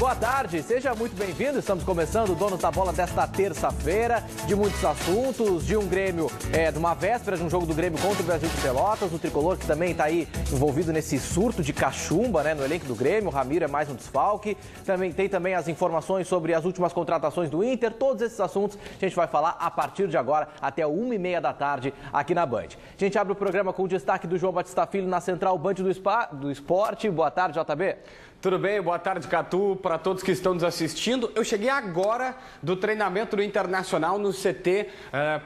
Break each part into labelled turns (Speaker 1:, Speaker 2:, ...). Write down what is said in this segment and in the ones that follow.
Speaker 1: Boa tarde, seja muito bem-vindo. Estamos começando o Donos da Bola desta terça-feira, de muitos assuntos, de um Grêmio, de uma véspera de um jogo do Grêmio contra o Brasil de Pelotas, o Tricolor que também está aí envolvido nesse surto de cachumba, no elenco do Grêmio. O Ramiro é mais um desfalque. Tem também as informações sobre as últimas contratações do Inter. Todos esses assuntos a gente vai falar a partir de agora até 1h30 da tarde aqui na Band. A gente abre o programa com o destaque do João Batista Filho na Central Band do Esporte. Boa tarde, JB.
Speaker 2: Tudo bem? Boa tarde, Catu, para todos que estão nos assistindo. Eu cheguei agora do treinamento do Internacional no CT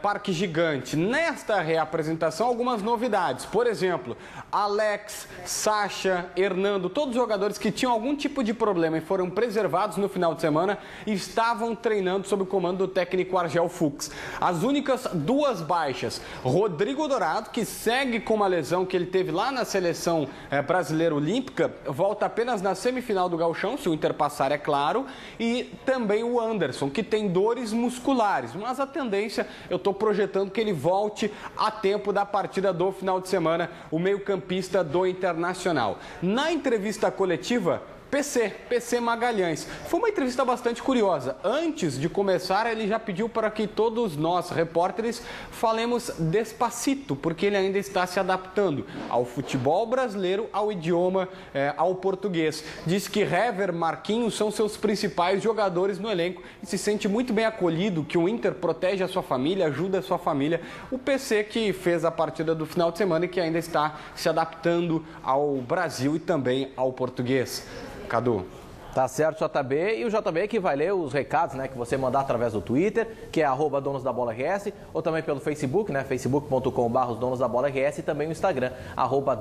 Speaker 2: Parque Gigante. Nesta reapresentação, algumas novidades. Por exemplo, Alex, Sacha, Hernando, todos os jogadores que tinham algum tipo de problema e foram preservados no final de semana, estavam treinando sob o comando do técnico Argel Fuchs. As únicas duas baixas, Rodrigo Dourado, que segue com uma lesão que ele teve lá na seleção brasileira olímpica, volta apenas na semifinal do Gauchão, se o Inter passar, é claro, e também o Anderson, que tem dores musculares, mas a tendência, eu estou projetando que ele volte a tempo da partida do final de semana, o meio-campista do Internacional. Na entrevista coletiva, PC Magalhães. Foi uma entrevista bastante curiosa. Antes de começar, ele já pediu para que todos nós, repórteres, falemos despacito, porque ele ainda está se adaptando ao futebol brasileiro, ao idioma, ao português. Diz que Hever, Marquinhos são seus principais jogadores no elenco e se sente muito bem acolhido, que o Inter protege a sua família, ajuda a sua família. O PC que fez a partida do final de semana e que ainda está se adaptando ao Brasil e também ao português. Cadu.
Speaker 1: Tá certo, JB. E o JB que vai ler os recados, que você mandar através do Twitter, que é @donosdabolaRS, ou também pelo Facebook, facebook.com/donosdabolaRS, e também o Instagram,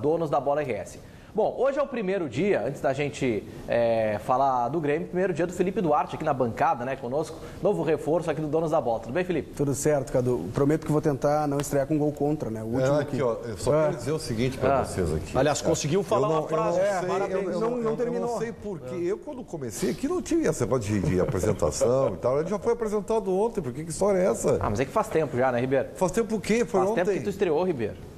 Speaker 1: @donosdabolaRS. Bom, hoje é o primeiro dia, antes da gente falar do Grêmio, primeiro dia do Felipe Duarte aqui na bancada, conosco, novo reforço aqui do Donos da Bola. Tudo bem, Felipe?
Speaker 3: Tudo certo, Cadu. Prometo que vou tentar não estrear com gol contra, o último
Speaker 4: aqui, ó, eu só quero dizer o seguinte para vocês aqui.
Speaker 2: Aliás, conseguiu falar uma frase.
Speaker 3: Eu
Speaker 4: não sei porque. Eu, quando comecei aqui, não tinha esse negócio de apresentação e tal. Ele já foi apresentado ontem. Por que história é essa?
Speaker 1: Ah, mas é que faz tempo já, né, Ribeiro?
Speaker 4: Faz tempo o quê? Foi
Speaker 1: faz
Speaker 4: ontem.
Speaker 1: Tempo que tu estreou, Ribeiro.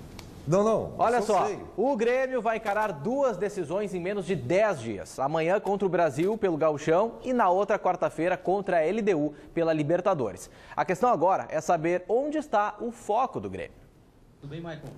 Speaker 4: Não.
Speaker 1: Olha só, o Grêmio vai encarar duas decisões em menos de 10 dias. Amanhã contra o Brasil pelo Gauchão e na outra quarta-feira contra a LDU pela Libertadores. A questão agora é saber onde está o foco do Grêmio.
Speaker 5: Tudo bem, Maicon?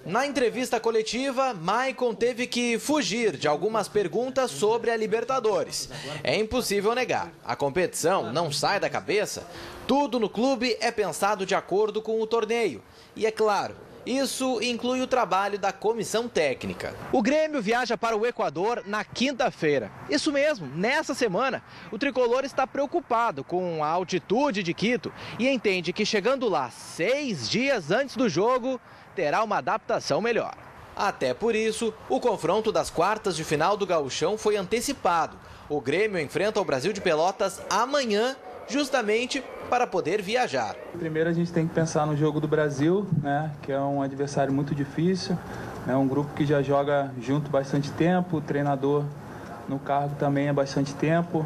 Speaker 1: Na entrevista coletiva, Maicon teve que fugir de algumas perguntas sobre a Libertadores. É impossível negar, a competição não sai da cabeça. Tudo no clube é pensado de acordo com o torneio. E é claro, isso inclui o trabalho da comissão técnica. O Grêmio viaja para o Equador na quinta-feira. Isso mesmo, nessa semana, o tricolor está preocupado com a altitude de Quito e entende que chegando lá 6 dias antes do jogo, terá uma adaptação melhor. Até por isso, o confronto das quartas de final do Gauchão foi antecipado. O Grêmio enfrenta o Brasil de Pelotas amanhã, justamente para poder viajar.
Speaker 5: Primeiro a gente tem que pensar no jogo do Brasil, que é um adversário muito difícil, um grupo que já joga junto bastante tempo, o treinador no cargo também há bastante tempo,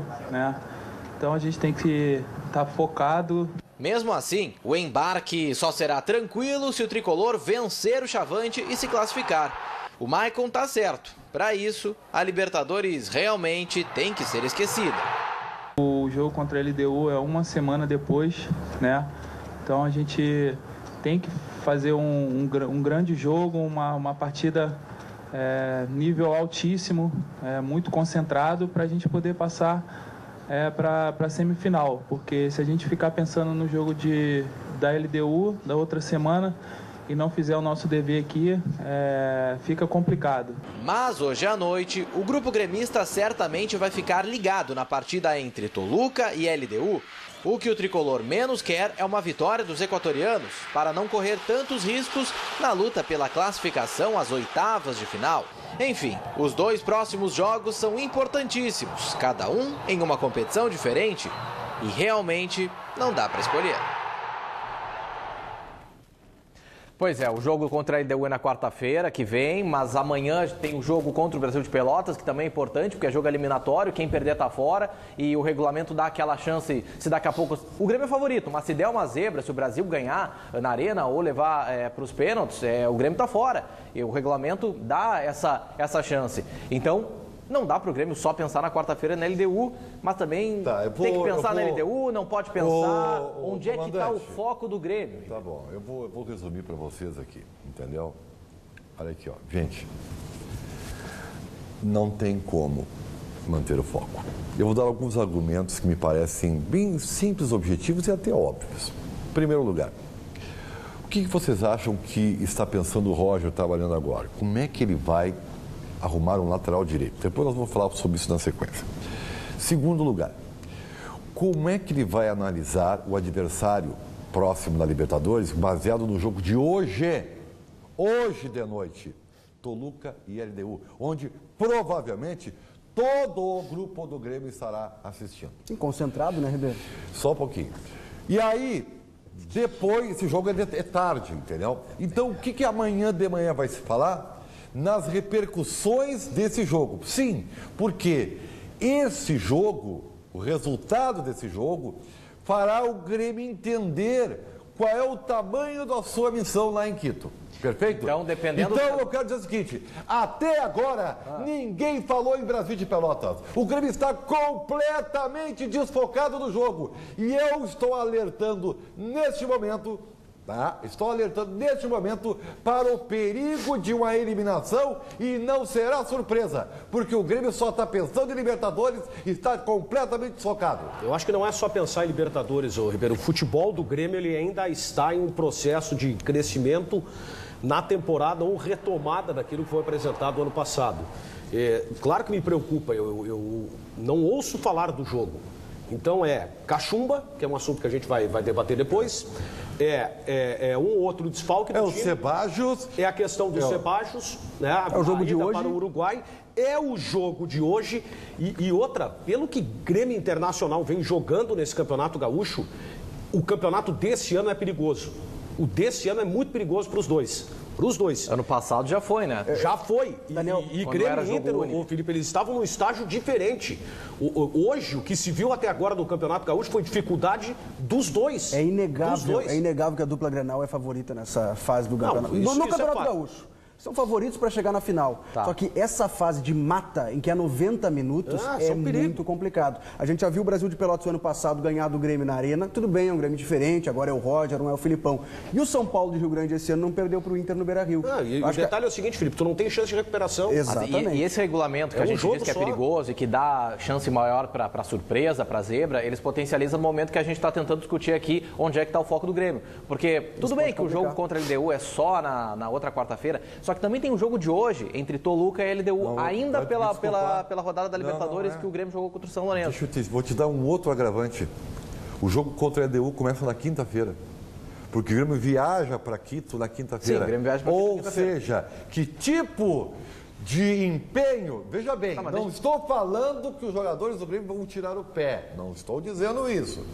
Speaker 5: Então a gente tem que estar focado.
Speaker 1: Mesmo assim, o embarque só será tranquilo se o tricolor vencer o Chavante e se classificar. O Maicon tá certo. Para isso, a Libertadores realmente tem que ser esquecida.
Speaker 5: O jogo contra a LDU é uma semana depois, Então a gente tem que fazer um grande jogo, uma partida nível altíssimo, muito concentrado para a gente poder passar para a semifinal. Porque se a gente ficar pensando no jogo da LDU da outra semana e não fizer o nosso dever aqui, fica complicado.
Speaker 1: Mas hoje à noite, o grupo gremista certamente vai ficar ligado na partida entre Toluca e LDU. O que o tricolor menos quer é uma vitória dos equatorianos, para não correr tantos riscos na luta pela classificação às oitavas de final. Enfim, os dois próximos jogos são importantíssimos, cada um em uma competição diferente, e realmente não dá para escolher. Pois é, o jogo contra a LDU é na quarta-feira que vem, mas amanhã tem o jogo contra o Brasil de Pelotas, que também é importante, porque é jogo eliminatório, quem perder tá fora, e o regulamento dá aquela chance, se daqui a pouco... O Grêmio é favorito, mas se der uma zebra, se o Brasil ganhar na Arena ou levar para os pênaltis, o Grêmio tá fora, e o regulamento dá essa chance. Então, não dá para o Grêmio só pensar na quarta-feira na LDU, mas também tem que pensar na LDU, não pode pensar onde é que está o foco do Grêmio.
Speaker 4: Tá bom, eu vou resumir para vocês aqui, entendeu? Olha aqui, ó. Gente, não tem como manter o foco. Eu vou dar alguns argumentos que me parecem bem simples, objetivos e até óbvios. Em primeiro lugar, o que vocês acham que está pensando o Roger trabalhando agora? Como é que ele vai arrumar um lateral direito? Depois nós vamos falar sobre isso na sequência. Segundo lugar, como é que ele vai analisar o adversário próximo da Libertadores, baseado no jogo de hoje de noite, Toluca e LDU, onde provavelmente todo o grupo do Grêmio estará assistindo.
Speaker 3: Sim, concentrado, né, Ribeiro?
Speaker 4: Só um pouquinho. E aí, depois, esse jogo é tarde, entendeu? Então, o que amanhã de manhã vai se falar? Nas repercussões desse jogo. Sim, porque esse jogo, o resultado desse jogo, fará o Grêmio entender qual é o tamanho da sua missão lá em Quito. Perfeito?
Speaker 1: Então, dependendo...
Speaker 4: Então, eu quero dizer o seguinte, até agora, ninguém falou em Brasil de Pelotas. O Grêmio está completamente desfocado do jogo. E eu estou alertando neste momento... Tá? Estou alertando neste momento para o perigo de uma eliminação e não será surpresa, porque o Grêmio só está pensando em Libertadores e está completamente desfocado.
Speaker 6: Eu acho que não é só pensar em Libertadores, Ribeiro. O futebol do Grêmio ele ainda está em um processo de crescimento na temporada ou retomada daquilo que foi apresentado ano passado. Claro que me preocupa, eu não ouço falar do jogo. Então cachumba, que é um assunto que a gente vai debater depois, um ou outro desfalque do time.
Speaker 4: O Sebajos.
Speaker 6: É a questão do Sebajos, né?
Speaker 3: É o jogo de hoje.
Speaker 6: Para o Uruguai. É o jogo de hoje. E outra, pelo que Grêmio Internacional vem jogando nesse Campeonato Gaúcho, o campeonato desse ano é perigoso. O desse ano é muito perigoso para os dois. Para os dois.
Speaker 1: Ano passado já foi, né?
Speaker 6: Já foi.
Speaker 3: Daniel,
Speaker 6: e Grêmio e Inter, Felipe, eles estavam num estágio diferente. Hoje, o que se viu até agora no Campeonato Gaúcho foi dificuldade dos dois.
Speaker 3: É inegável que a dupla Grenal é favorita nessa fase do campeonato. No Campeonato Gaúcho. São favoritos para chegar na final.
Speaker 1: Tá.
Speaker 3: Só que essa fase de mata, em que é 90 minutos, é muito complicado. A gente já viu o Brasil de Pelotas no ano passado ganhar do Grêmio na Arena. Tudo bem, é um Grêmio diferente, agora é o Roger, não é o Filipão. E o São Paulo de Rio Grande esse ano não perdeu para o Inter no Beira-Rio.
Speaker 6: E o detalhe é o seguinte, Felipe, tu não tem chance de recuperação.
Speaker 3: Exatamente.
Speaker 1: E esse regulamento que a gente diz que é perigoso e que dá chance maior para surpresa, para zebra, eles potencializam no momento que a gente está tentando discutir aqui onde é que está o foco do Grêmio. Porque tudo bem que o jogo contra a LDU é só na outra quarta-feira, só que também tem um jogo de hoje entre Toluca e LDU, ainda pela rodada da Libertadores que o Grêmio jogou contra o São Lourenço.
Speaker 4: Vou te dar um outro agravante. O jogo contra a LDU começa na quinta-feira. Porque o Grêmio viaja para Quito na quinta-feira.
Speaker 1: Sim, o Grêmio viaja para Quito na
Speaker 4: Ou
Speaker 1: quinta-feira.
Speaker 4: seja, que tipo de empenho... Veja bem, não estou falando que os jogadores do Grêmio vão tirar o pé. Não estou dizendo isso.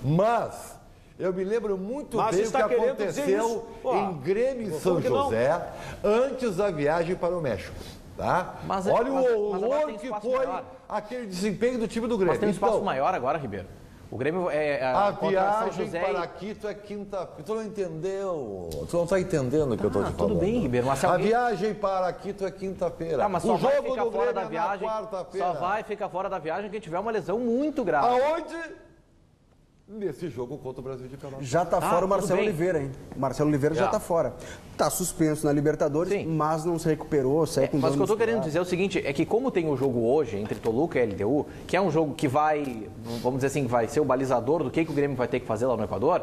Speaker 4: Mas... eu me lembro muito bem o que aconteceu em Grêmio e São José antes da viagem para o México. Tá? Olha o horror que foi aquele desempenho do time do Grêmio.
Speaker 1: Mas tem um espaço maior agora, Ribeiro. O Grêmio
Speaker 4: a viagem para Quito é quinta-feira. Tu não entendeu? Tu não está entendendo o que eu estou te falando.
Speaker 1: Tudo bem, Ribeiro. Mas
Speaker 4: a viagem para Quito é quinta-feira.
Speaker 1: Mas só vai ficar fora da viagem. Só vai ficar fora da viagem quem tiver uma lesão muito grave.
Speaker 4: Aonde? Nesse jogo contra o Brasil de Pelotas.
Speaker 3: Já está fora o Marcelo Oliveira, hein? O Marcelo Oliveira já está fora. Está suspenso na Libertadores, mas não se recuperou, segue com
Speaker 1: mas o que eu estou querendo dizer é o seguinte, é que como tem o jogo hoje entre Toluca e LDU, que é um jogo que vai, vamos dizer assim, vai ser o balizador do que o Grêmio vai ter que fazer lá no Equador,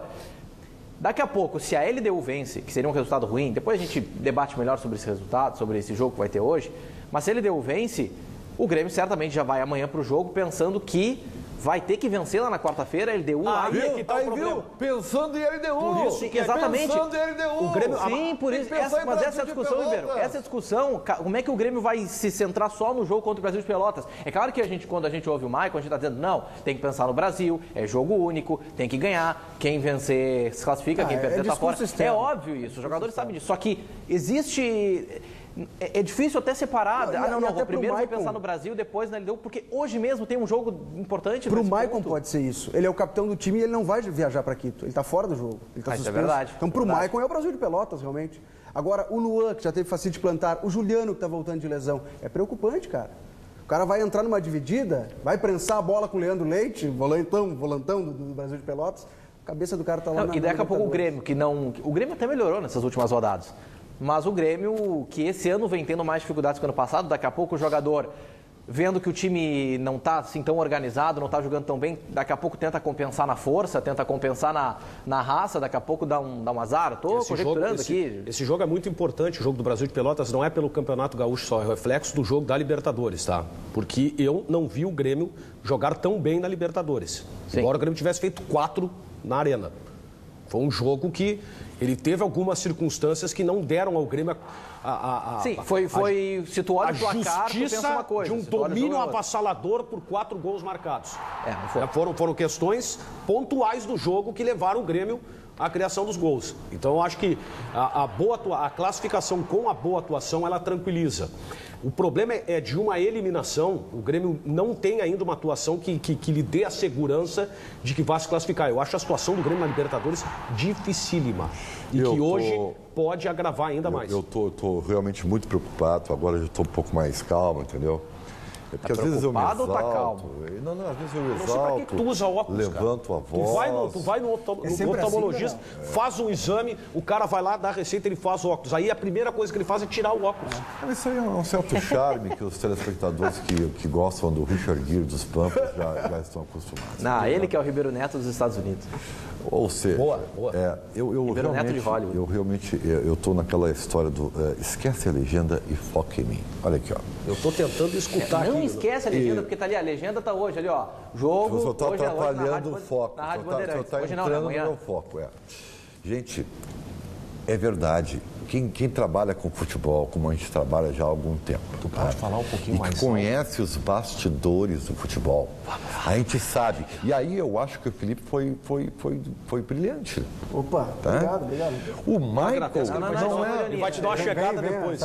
Speaker 1: daqui a pouco, se a LDU vence, que seria um resultado ruim, depois a gente debate melhor sobre esse resultado, sobre esse jogo que vai ter hoje, mas se a LDU vence, o Grêmio certamente já vai amanhã para o jogo pensando que vai ter que vencer lá na quarta-feira, LDU.
Speaker 4: Aí é que tá o problema. Pensando em LDU.
Speaker 1: Por isso, exatamente.
Speaker 4: Pensando em LDU.
Speaker 1: O Grêmio, sim, por isso. Mas essa é a discussão, Ribeiro. Essa discussão, como é que o Grêmio vai se centrar só no jogo contra o Brasil de Pelotas? É claro que quando a gente ouve o Maicon, a gente está dizendo, não, tem que pensar no Brasil, é jogo único, tem que ganhar, quem vencer se classifica, quem perder está fora. É óbvio isso, os jogadores sabem disso. Só que existe... É difícil até separar. Primeiro vou pensar no Brasil, depois na LDU, porque hoje mesmo tem um jogo importante.
Speaker 3: Para o Maicon pode ser isso. Ele é o capitão do time e ele não vai viajar para Quito. Ele está fora do jogo. Ele está suspenso.
Speaker 1: É verdade.
Speaker 3: Então, para o Maicon é o Brasil de Pelotas, realmente. Agora, o Luan, que já teve facite plantar, o Juliano, que está voltando de lesão. É preocupante, cara. cara vai entrar numa dividida, vai prensar a bola com o Leandro Leite, volantão do Brasil de Pelotas, a cabeça do cara tá lá na
Speaker 1: E daqui a pouco o Grêmio, que não... O Grêmio até melhorou nessas últimas rodadas. Mas o Grêmio, que esse ano vem tendo mais dificuldades que o ano passado, daqui a pouco o jogador, vendo que o time não está assim tão organizado, não está jogando tão bem, daqui a pouco tenta compensar na força, tenta compensar na raça, daqui a pouco dá um azar. Estou conjecturando aqui.
Speaker 6: Esse jogo é muito importante, o jogo do Brasil de Pelotas não é pelo Campeonato Gaúcho só, é o reflexo do jogo da Libertadores, tá? Porque eu não vi o Grêmio jogar tão bem na Libertadores.
Speaker 1: Sim.
Speaker 6: Embora o Grêmio tivesse feito 4 na Arena. Foi um jogo que ele teve algumas circunstâncias que não deram ao Grêmio
Speaker 1: Sim, se tu olha o placar, tu pensa uma coisa.
Speaker 6: De um domínio avassalador por 4 gols marcados.
Speaker 1: Não foi.
Speaker 6: Foram questões pontuais do jogo que levaram o Grêmio à criação dos gols. Então eu acho que a classificação com a boa atuação, ela tranquiliza. O problema é de uma eliminação. O Grêmio não tem ainda uma atuação que lhe dê a segurança de que vai se classificar. Eu acho a situação do Grêmio na Libertadores dificílima. E que hoje pode agravar ainda mais.
Speaker 4: Eu tô realmente muito preocupado. Agora eu estou um pouco mais calmo, entendeu? É porque às vezes eu me exalto.
Speaker 1: Tá calmo?
Speaker 4: Não, às vezes eu exalto.
Speaker 6: Não sei pra que tu usa óculos,
Speaker 4: levanto
Speaker 6: cara.
Speaker 4: A voz.
Speaker 6: Tu vai no oftalmologista, faz um exame, o cara vai lá, dá a receita, ele faz o óculos. Aí a primeira coisa que ele faz é tirar o óculos.
Speaker 4: Isso aí é um certo charme que os telespectadores que gostam do Richard Gere, dos Pampas, já estão acostumados.
Speaker 1: Não, ele que é o Ribeiro Neto dos Estados Unidos.
Speaker 4: Ou seja,
Speaker 6: boa.
Speaker 1: Ribeiro Neto de Hollywood.
Speaker 4: Eu estou naquela história do esquece a legenda e foca em mim. Olha aqui, ó.
Speaker 6: Eu estou tentando escutar aqui.
Speaker 1: Não esquece a legenda, porque tá ali, a legenda tá hoje ali, ó. Jogo,
Speaker 4: eu só estou
Speaker 1: hoje
Speaker 4: atrapalhando o foco.
Speaker 1: Na Rádio
Speaker 4: Só
Speaker 1: Bandeirantes.
Speaker 4: está
Speaker 1: Hoje
Speaker 4: entrando
Speaker 1: não,
Speaker 4: no
Speaker 1: amanhã.
Speaker 4: meu foco, Gente, é verdade. Quem trabalha com futebol, como a gente trabalha já há algum tempo.
Speaker 6: Tu pode falar um pouquinho mais.
Speaker 4: E que conhece os bastidores do futebol. A gente sabe. E aí eu acho que o Felipe foi brilhante.
Speaker 3: Opa,
Speaker 4: tá?
Speaker 3: obrigado.
Speaker 4: O Michael
Speaker 6: não é. Ele vai te dar uma chegada depois.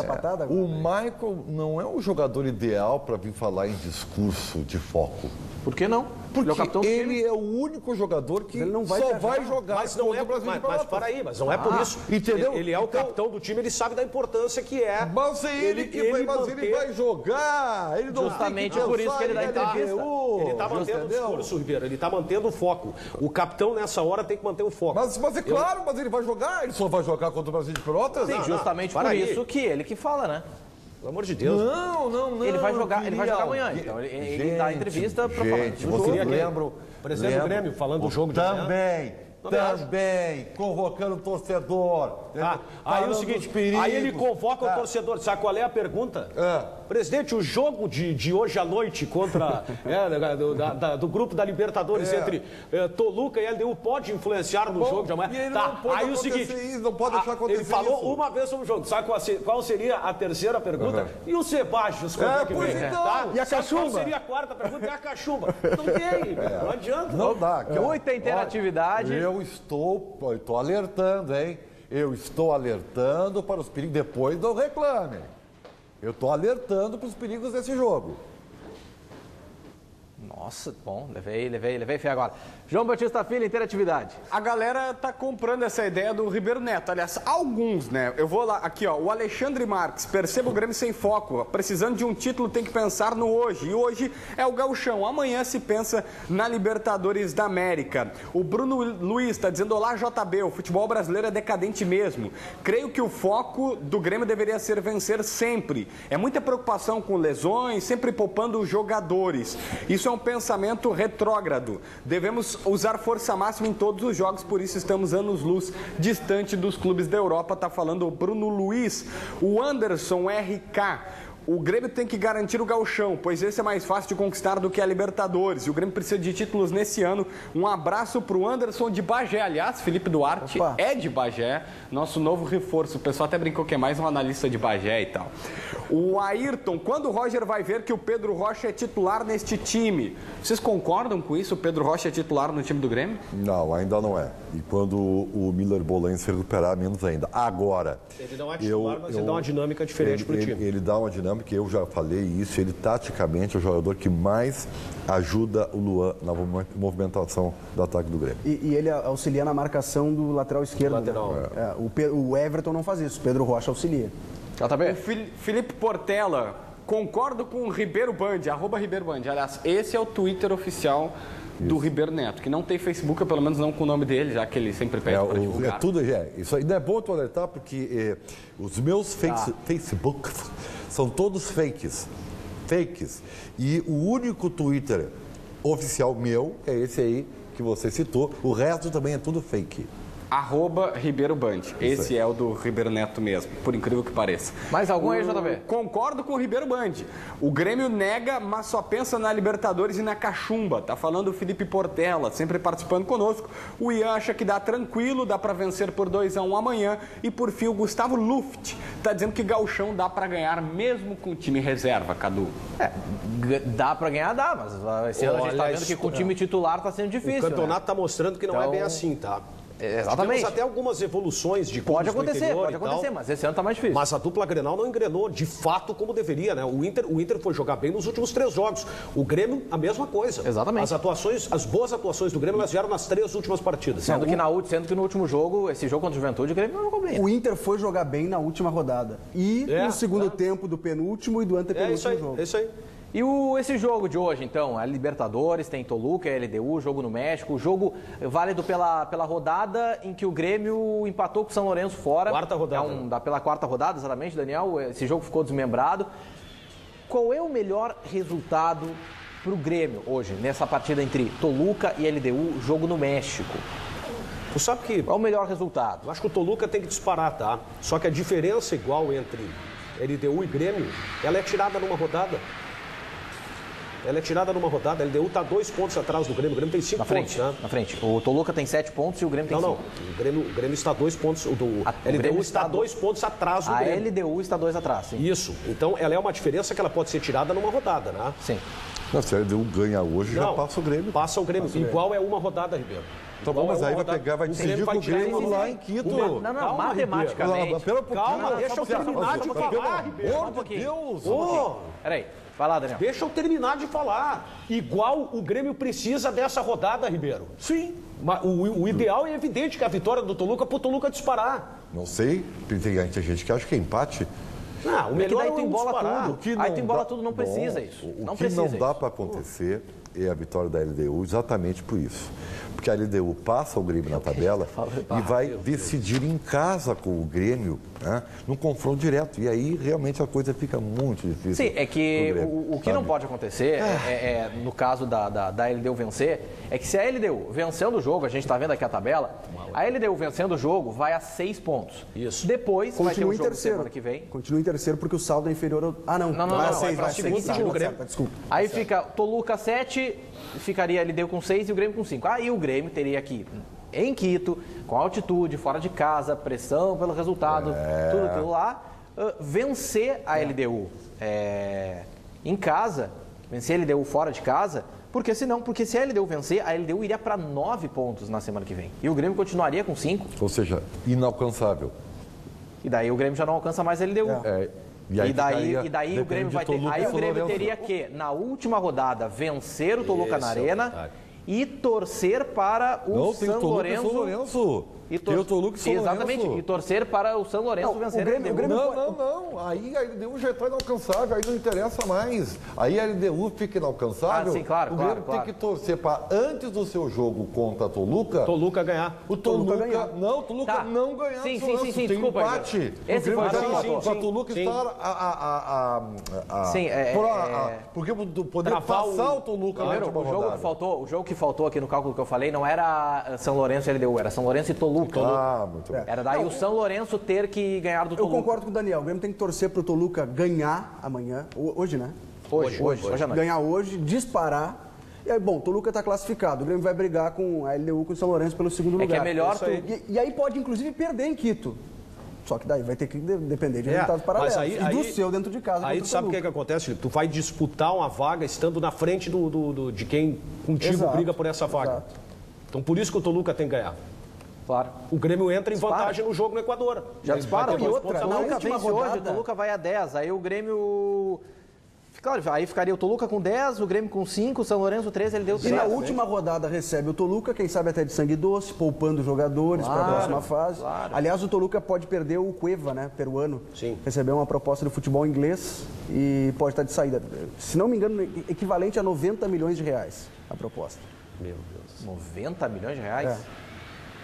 Speaker 4: O Michael não é o jogador ideal para vir falar em discurso de foco.
Speaker 1: Por que não?
Speaker 4: Porque ele é o único jogador que só vai jogar.
Speaker 6: Mas não é o Brasil. Mas para aí, mas não é por isso.
Speaker 4: Entendeu?
Speaker 6: Ele é o capitão do time, ele sabe da importância que é.
Speaker 4: Mas ele vai jogar. Ele não
Speaker 1: justamente por isso que ele dá entrevista.
Speaker 6: Ele está mantendo o discurso, Ribeiro. Ele está mantendo o foco. O capitão, nessa hora, tem que manter o foco.
Speaker 4: Mas é claro, mas ele vai jogar. Ele só vai jogar contra o Brasil de Pelotas?
Speaker 1: Sim, justamente por isso que ele que fala, né?
Speaker 6: Pelo amor de Deus.
Speaker 4: Não.
Speaker 1: Ele vai jogar amanhã. Então ele dá entrevista para falar do jogo.
Speaker 4: Lembro.
Speaker 6: Presidente do Grêmio falando do jogo de amanhã.
Speaker 4: Também, convocando o torcedor.
Speaker 6: Aí é o seguinte, aí ele convoca o torcedor. Sabe qual é a pergunta? Presidente, o jogo de hoje à noite contra do grupo da Libertadores entre Toluca e LDU pode influenciar no jogo de amanhã? Aí o seguinte,
Speaker 4: não pode deixar acontecer
Speaker 6: ele falou uma vez sobre o jogo. Sabe qual seria a terceira pergunta? E o Sebastião, quando é que vem?
Speaker 3: E a cachumba?
Speaker 6: Qual seria a quarta pergunta? E a cachumba? Não tem, não adianta.
Speaker 4: Não dá.
Speaker 1: Muita interatividade.
Speaker 4: Eu estou alertando, hein? Eu estou alertando para os perigos. Depois não reclamem. Eu estou alertando para os perigos desse jogo.
Speaker 1: Nossa, bom, levei fé agora. João Batista Filho, interatividade.
Speaker 2: A galera tá comprando essa ideia do Ribeiro Neto. Aliás, alguns, né? Eu vou lá, aqui ó, o Alexandre Marques, perceba o Grêmio sem foco. Precisando de um título tem que pensar no hoje. E hoje é o Gauchão. Amanhã se pensa na Libertadores da América. O Bruno Luiz está dizendo, olá JB, o futebol brasileiro é decadente mesmo. Creio que o foco do Grêmio deveria ser vencer sempre. É muita preocupação com lesões, sempre poupando os jogadores. Isso é um pensamento retrógrado. Devemos usar força máxima em todos os jogos, por isso estamos anos-luz distante dos clubes da Europa, tá falando o Bruno Luiz. O Anderson RK. O Grêmio tem que garantir o Gauchão, pois esse é mais fácil de conquistar do que a Libertadores. E o Grêmio precisa de títulos nesse ano. Um abraço para o Anderson de Bagé. Aliás, Felipe Duarte é de Bagé, nosso novo reforço. O pessoal até brincou que é mais um analista de Bagé e tal. O Ayrton, quando o Roger vai ver que o Pedro Rocha é titular neste time? Vocês concordam com isso? O Pedro Rocha é titular no time do Grêmio?
Speaker 4: Não, ainda não é. E quando o Miller Bolan se recuperar, menos ainda. Agora...
Speaker 6: Ele não é titular, mas ele dá uma dinâmica diferente para o time.
Speaker 4: Ele dá uma dinâmica, que eu já falei isso, ele taticamente é o jogador que mais ajuda o Luan na movimentação do ataque do Grêmio.
Speaker 3: E ele auxilia na marcação do lateral esquerdo. O Everton não faz isso, o Pedro Rocha auxilia.
Speaker 1: JB?
Speaker 2: O Felipe Portela, Concordo com o Ribeiro Band, @RibeiroBand. Aliás, esse é o Twitter oficial do Ribeiro Neto, que não tem Facebook, pelo menos não com o nome dele, já que ele sempre pede para divulgar.
Speaker 4: Isso aí não é bom tu alertar, porque os meus Facebooks são todos fakes. E o único Twitter oficial meu é esse aí que você citou. O resto também é tudo fake.
Speaker 2: @RibeiroBand. Esse é o do Ribeiro Neto mesmo, por incrível que pareça.
Speaker 1: Mais algum aí, JB?
Speaker 2: Concordo com o Ribeiro Band. O Grêmio nega, mas só pensa na Libertadores e na cachumba. Tá falando o Felipe Portela, sempre participando conosco. O Ian acha que dá tranquilo, dá para vencer por 2-1 amanhã. E por fim, o Gustavo Luft tá dizendo que gauchão dá para ganhar mesmo com o time reserva, Cadu.
Speaker 1: Dá pra ganhar, dá, mas esse ano a gente tá vendo que com o time titular tá sendo difícil.
Speaker 6: O campeonato tá mostrando que não é bem assim, tá?
Speaker 1: Exatamente.
Speaker 6: Temos até algumas evoluções de
Speaker 1: Pode acontecer, mas esse ano tá mais difícil.
Speaker 6: Mas a dupla Grenal não engrenou de fato como deveria, né? O Inter foi jogar bem nos últimos 3 jogos. O Grêmio, a mesma coisa.
Speaker 1: Exatamente.
Speaker 6: As boas atuações do Grêmio, elas vieram nas 3 últimas partidas.
Speaker 1: Sendo que no último jogo, esse jogo contra o Juventude, o Grêmio não jogou bem.
Speaker 3: O Inter foi jogar bem na última rodada. E no segundo tempo do penúltimo e do antepenúltimo jogo.
Speaker 6: É isso aí.
Speaker 1: E esse jogo de hoje, então, a Libertadores, tem Toluca, LDU, jogo no México, jogo válido pela rodada em que o Grêmio empatou com o São Lourenço fora.
Speaker 6: Quarta rodada.
Speaker 1: Pela quarta rodada, exatamente, Daniel, esse jogo ficou desmembrado. Qual é o melhor resultado para o Grêmio hoje, nessa partida entre Toluca e LDU, jogo no México?
Speaker 6: Tu sabe que...
Speaker 1: Qual é o melhor resultado?
Speaker 6: Eu acho que o Toluca tem que disparar, tá? Só que a diferença igual entre LDU e Grêmio, ela é tirada numa rodada. A LDU está 2 pontos atrás do Grêmio. O Grêmio tem 5 pontos, né?
Speaker 1: Na frente. O Toluca tem 7 pontos e o Grêmio tem 5.
Speaker 6: Não. O Grêmio está 2 pontos. O LDU está 2 pontos atrás do Grêmio.
Speaker 1: A LDU está 2 atrás, sim.
Speaker 6: Isso. Então, ela é uma diferença que ela pode ser tirada numa rodada, né?
Speaker 1: Sim.
Speaker 4: Se a LDU ganha hoje, já passa o Grêmio.
Speaker 6: Passa o Grêmio. Igual é uma rodada, Ribeiro.
Speaker 4: Tá bom, mas aí vai decidir com o Grêmio lá em Quito.
Speaker 1: Não, matematicamente.
Speaker 6: Calma, deixa eu terminar de falar, Ribeiro.
Speaker 4: Pelo amor de Deus.
Speaker 1: Peraí. Vai lá, Daniel.
Speaker 6: Deixa eu terminar de falar. Igual o Grêmio precisa dessa rodada, Ribeiro. Sim. Mas o ideal é evidente que a vitória do Toluca para o Toluca disparar.
Speaker 4: Não sei. Tem gente que acha que é empate.
Speaker 6: Não, o melhor
Speaker 1: daí
Speaker 6: é
Speaker 1: tu embola tudo. Aí tu embola tudo, não precisa isso.
Speaker 4: O que não dá para acontecer é a vitória da LDU exatamente por isso. Porque a LDU passa o Grêmio na tabela e vai decidir em casa com o Grêmio, né, num confronto direto. E aí realmente a coisa fica muito difícil.
Speaker 1: Sim, é que o que não pode acontecer, no caso da LDU vencer, é que se a LDU vencendo o jogo, a gente está vendo aqui a tabela, a LDU vencendo o jogo vai a 6 pontos.
Speaker 6: Isso.
Speaker 1: Depois vai ter um jogo semana que vem.
Speaker 3: Continua em terceiro porque o saldo é inferior ao... Não,
Speaker 1: vai a
Speaker 3: 6, vai a 6.
Speaker 6: Desculpa.
Speaker 1: Aí fica Toluca 7, ficaria a LDU com 6 e o Grêmio com 5. Aí o Grêmio teria que, em Quito, com altitude, fora de casa, pressão pelo resultado, tudo aquilo lá, vencer a LDU em casa, vencer a LDU fora de casa, porque se a LDU vencer, a LDU iria para 9 pontos na semana que vem. E o Grêmio continuaria com 5.
Speaker 4: Ou seja, inalcançável.
Speaker 1: E daí o Grêmio já não alcança mais a LDU. E daí o Grêmio vai ter. Aí o Grêmio teria que, na última rodada, vencer o Toluca na Arena e torcer para o São Lourenço.
Speaker 4: Tem o Toluca e São Lourenço.
Speaker 1: Exatamente, e torcer para o São Lourenço vencer a LDU.
Speaker 4: Não. Aí a LDU já está inalcançável, aí não interessa mais. Aí a LDU fica inalcançável.
Speaker 1: Sim, claro,
Speaker 4: o Grêmio tem que torcer para, antes do seu jogo contra a Toluca
Speaker 6: ganhar.
Speaker 4: O Toluca ganhar. Não, o Toluca não ganhar.
Speaker 1: Sim,
Speaker 4: tem
Speaker 1: desculpa,
Speaker 4: empate.
Speaker 1: Esse foi
Speaker 4: o Toluca está porque poder passar o Toluca na última rodada.
Speaker 1: O jogo que faltou aqui no cálculo que eu falei não era São Lourenço e LDU, era São Lourenço e Toluca.
Speaker 4: Muito bem.
Speaker 1: Era daí o São Lourenço ter que ganhar do Toluca.
Speaker 3: Eu concordo com o Daniel. O Grêmio tem que torcer pro Toluca ganhar amanhã. Hoje, né?
Speaker 1: Hoje à noite.
Speaker 3: Ganhar hoje, disparar. E aí, bom, o Toluca está classificado. O Grêmio vai brigar com a LDU, com o São Lourenço pelo segundo lugar.
Speaker 1: Que é melhor
Speaker 3: e aí pode, inclusive, perder em Quito. Só que daí vai ter que depender de resultados paralelos. E do seu dentro de casa.
Speaker 6: Aí tu sabe o que acontece, Felipe? Tu vai disputar uma vaga estando na frente de quem contigo briga por essa vaga. Exato. Então por isso que o Toluca tem que ganhar.
Speaker 1: Claro.
Speaker 6: O Grêmio entra em vantagem no jogo no Equador.
Speaker 1: Já dispara.
Speaker 3: E outra,
Speaker 1: na última rodada, hoje, o Toluca vai a 10. Aí o Grêmio Claro, aí ficaria o Toluca com 10, o Grêmio com 5, o São Lourenço 13, ele deu 3.
Speaker 3: E na última rodada recebe o Toluca, quem sabe até de sangue doce, poupando jogadores para a próxima fase.
Speaker 1: Claro.
Speaker 3: Aliás, o Toluca pode perder o Cueva, né, peruano.
Speaker 6: Sim.
Speaker 3: Recebeu uma proposta do futebol inglês e pode estar de saída. Se não me engano, equivalente a 90 milhões de reais a proposta.
Speaker 6: Meu Deus.
Speaker 1: 90 milhões de reais?
Speaker 3: É.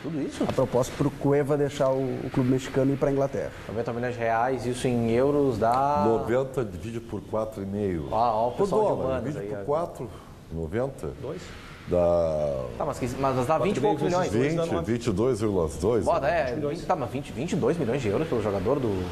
Speaker 1: Tudo isso?
Speaker 3: A proposta para o Cueva deixar o clube mexicano e ir para a Inglaterra.
Speaker 1: 90 milhões de reais, isso em euros dá...
Speaker 4: 90 divide por 4,5.
Speaker 1: Ó, o
Speaker 4: por
Speaker 1: pessoal de
Speaker 4: dólar,
Speaker 1: humanas
Speaker 4: divide
Speaker 1: aí,
Speaker 4: por 4, 90.
Speaker 6: 2?
Speaker 4: Dá
Speaker 1: Tá, mas dá 20 e poucos milhões.
Speaker 4: 20, 22,2.
Speaker 1: Bota, tá, mas 22 milhões de euros pelo jogador do...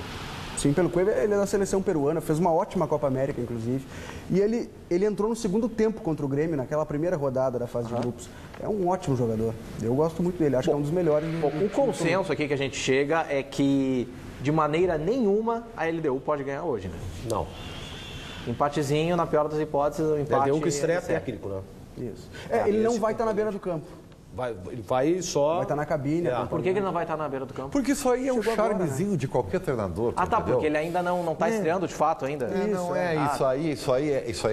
Speaker 3: Sim, pelo Cueva, ele é da seleção peruana, fez uma ótima Copa América, inclusive. E ele entrou no segundo tempo contra o Grêmio, naquela primeira rodada da fase de grupos. É um ótimo jogador. Eu gosto muito dele, acho que é um dos melhores.
Speaker 1: O consenso aqui que a gente chega é que, de maneira nenhuma, a LDU pode ganhar hoje, né?
Speaker 6: Não.
Speaker 1: Empatezinho, na pior das hipóteses, o empate...
Speaker 6: LDU que estreia
Speaker 1: recebe.
Speaker 6: técnico, né?
Speaker 3: Isso. Ele não vai estar na beira do campo.
Speaker 6: Ele vai só...
Speaker 3: Vai estar na cabine.
Speaker 1: Por que ele não vai estar na beira do campo?
Speaker 4: Porque isso aí é um
Speaker 3: Chegou agora,
Speaker 4: charmezinho de qualquer treinador.
Speaker 1: Ah, tá,
Speaker 4: entendeu?
Speaker 1: porque ele ainda não está estreando de fato ainda.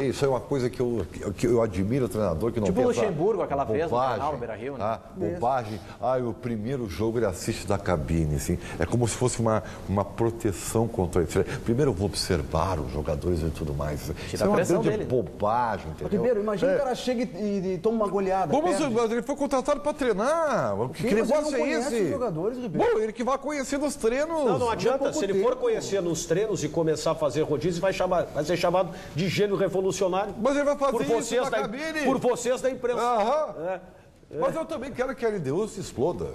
Speaker 4: Isso é uma coisa que eu admiro o treinador que não
Speaker 1: Tipo o
Speaker 4: pensa
Speaker 1: Luxemburgo, aquela vez no
Speaker 4: bobagem,
Speaker 1: canal do Beira-Rio, né?
Speaker 4: Bobagem. O primeiro jogo ele assiste da cabine, assim. É como se fosse uma proteção contra ele. Primeiro eu vou observar os jogadores e tudo mais. Isso é uma grande bobagem, entendeu?
Speaker 3: Ribeiro, imagina o cara chega e toma uma goleada.
Speaker 4: Mas ele foi contratado para treinar. Que negócio é esse?
Speaker 3: Jogadores, Ribeiro.
Speaker 4: Bom, ele que vai conhecer nos treinos.
Speaker 6: Não adianta. Se ele for conhecer nos treinos e começar a fazer rodízio, vai ser chamado de gênio revolucionário.
Speaker 4: Mas ele vai fazer
Speaker 6: por
Speaker 4: isso na cabine.
Speaker 6: Por vocês da imprensa.
Speaker 4: Aham. Mas eu também quero que a LDU se exploda.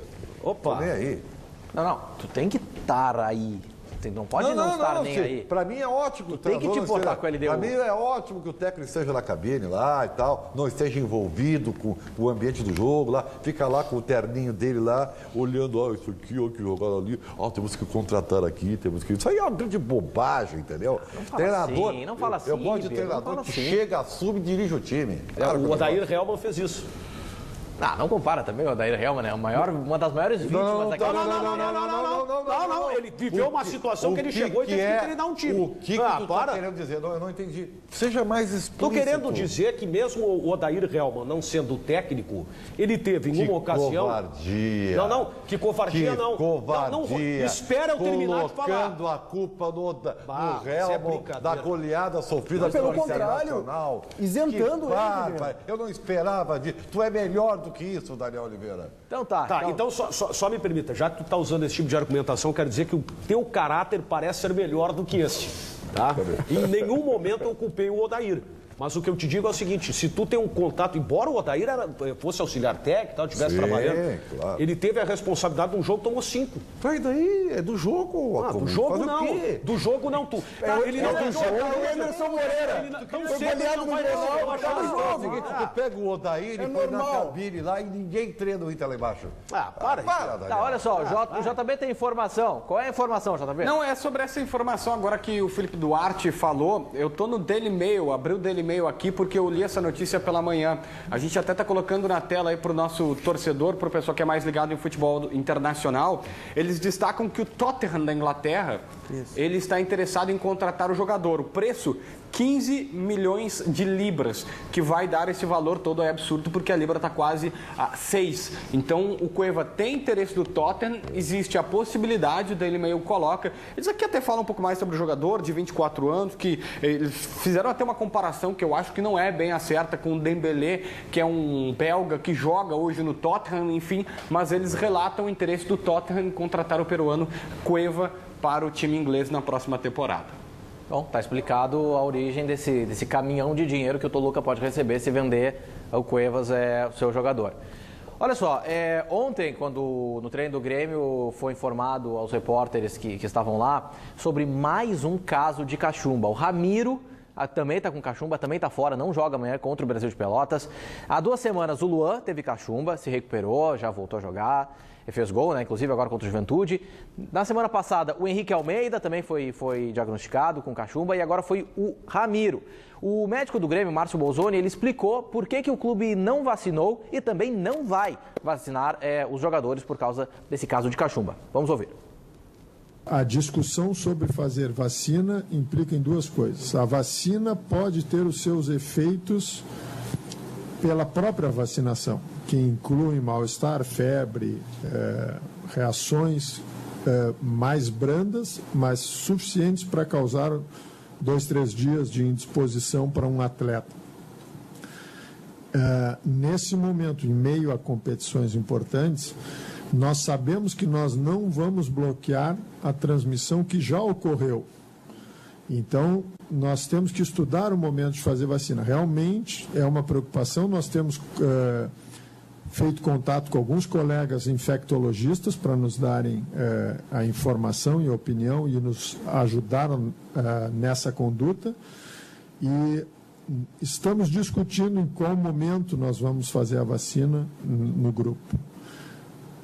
Speaker 6: Opa.
Speaker 4: Tô nem aí.
Speaker 1: Não, tu tem que estar aí. Não pode não estar nem aí.
Speaker 4: Para mim é ótimo.
Speaker 1: Tem que te importar com a LDU.
Speaker 4: Para mim é ótimo que o técnico esteja na cabine lá e tal, não esteja envolvido com o ambiente do jogo lá, fica lá com o terninho dele lá, olhando, isso aqui, que jogar ali, temos que contratar aqui, temos que... Isso aí é uma grande bobagem, entendeu?
Speaker 1: Não fala assim, não fala assim,
Speaker 4: Eu gosto de treinador que chega, assume e dirige o time.
Speaker 6: O Odair Helman fez isso.
Speaker 1: Não compara também o Odair Helman, né? Uma das maiores vítimas daquela...
Speaker 6: Não. Ele viveu uma situação que ele chegou e teve que treinar um time.
Speaker 4: O que tu tá querendo dizer? Eu não entendi. Seja mais explícito.
Speaker 6: Estou querendo dizer que mesmo o Odair Helman não sendo técnico, ele teve em uma ocasião...
Speaker 4: Covardia.
Speaker 6: Que covardia não.
Speaker 4: Covardia.
Speaker 6: Espera eu terminar de falar.
Speaker 4: Colocando a culpa no
Speaker 6: Helman
Speaker 4: da goleada sofrida
Speaker 3: pelo
Speaker 4: pelo
Speaker 3: contrário,
Speaker 4: Internacional.
Speaker 3: isentando ele.
Speaker 4: Eu não esperava disso. Tu é melhor do que isso, Daniel Oliveira.
Speaker 1: Então tá.
Speaker 6: Então só me permita, já que tu está usando esse tipo de argumentação, quero dizer que o teu caráter parece ser melhor do que este. Tá? Em nenhum momento eu culpei o Odair. Mas o que eu te digo é o seguinte, se tu tem um contato, embora o Odair fosse auxiliar técnico, estivesse trabalhando, claro. Ele teve a responsabilidade de um jogo, tomou 5.
Speaker 4: Vai daí, é do jogo.
Speaker 6: Do jogo não. Do jogo não, tu.
Speaker 3: Ele não é do jogo. É o Emerson Moreira.
Speaker 4: Tu pega o Odair e põe na cabine lá e ninguém treina o Inter lá embaixo.
Speaker 1: Olha só, o JB tem informação. Qual é a informação, JB?
Speaker 2: Não, é sobre essa informação agora que o Felipe Duarte falou. Eu tô no Daily Mail, abri o Daily Mail aqui porque eu li essa notícia pela manhã. A gente até está colocando na tela aí para o nosso torcedor, para o pessoal que é mais ligado em futebol internacional. Eles destacam que o Tottenham da Inglaterra, ele está interessado em contratar o jogador. O preço, 15 milhões de libras, que vai dar esse valor todo. É absurdo porque a libra está quase a 6. Então o Cueva tem interesse do Tottenham, existe a possibilidade, o Daily Mail coloca. Eles aqui até falam um pouco mais sobre o jogador de 24 anos, que eles fizeram até uma comparação que eu acho que não é bem a certa com o Dembélé, que é um belga que joga hoje no Tottenham, enfim, mas eles relatam o interesse do Tottenham em contratar o peruano Cueva para o time inglês na próxima temporada.
Speaker 1: Bom, tá explicado a origem desse caminhão de dinheiro que o Toluca pode receber se vender o Cuevas, o seu jogador. Olha só, ontem, quando no treino do Grêmio foi informado aos repórteres que estavam lá sobre mais um caso de cachumba. O Ramiro também está com cachumba, também está fora, não joga amanhã contra o Brasil de Pelotas. Há 2 semanas o Luan teve cachumba, se recuperou, já voltou a jogar, fez gol, né? Inclusive agora contra o Juventude. Na semana passada o Henrique Almeida também foi diagnosticado com cachumba e agora foi o Ramiro. O médico do Grêmio, Márcio Bolzoni, ele explicou por que o clube não vacinou e também não vai vacinar os jogadores por causa desse caso de cachumba. Vamos ouvir.
Speaker 7: A discussão sobre fazer vacina implica em duas coisas. A vacina pode ter os seus efeitos pela própria vacinação, que incluem mal-estar, febre, reações mais brandas, mas suficientes para causar 2, 3 dias de indisposição para um atleta. Nesse momento, em meio a competições importantes, nós sabemos que nós não vamos bloquear a transmissão que já ocorreu. Então, nós temos que estudar o momento de fazer vacina. Realmente é uma preocupação, nós temos feito contato com alguns colegas infectologistas para nos darem a informação e a opinião e nos ajudaram nessa conduta. E estamos discutindo em qual momento nós vamos fazer a vacina no grupo.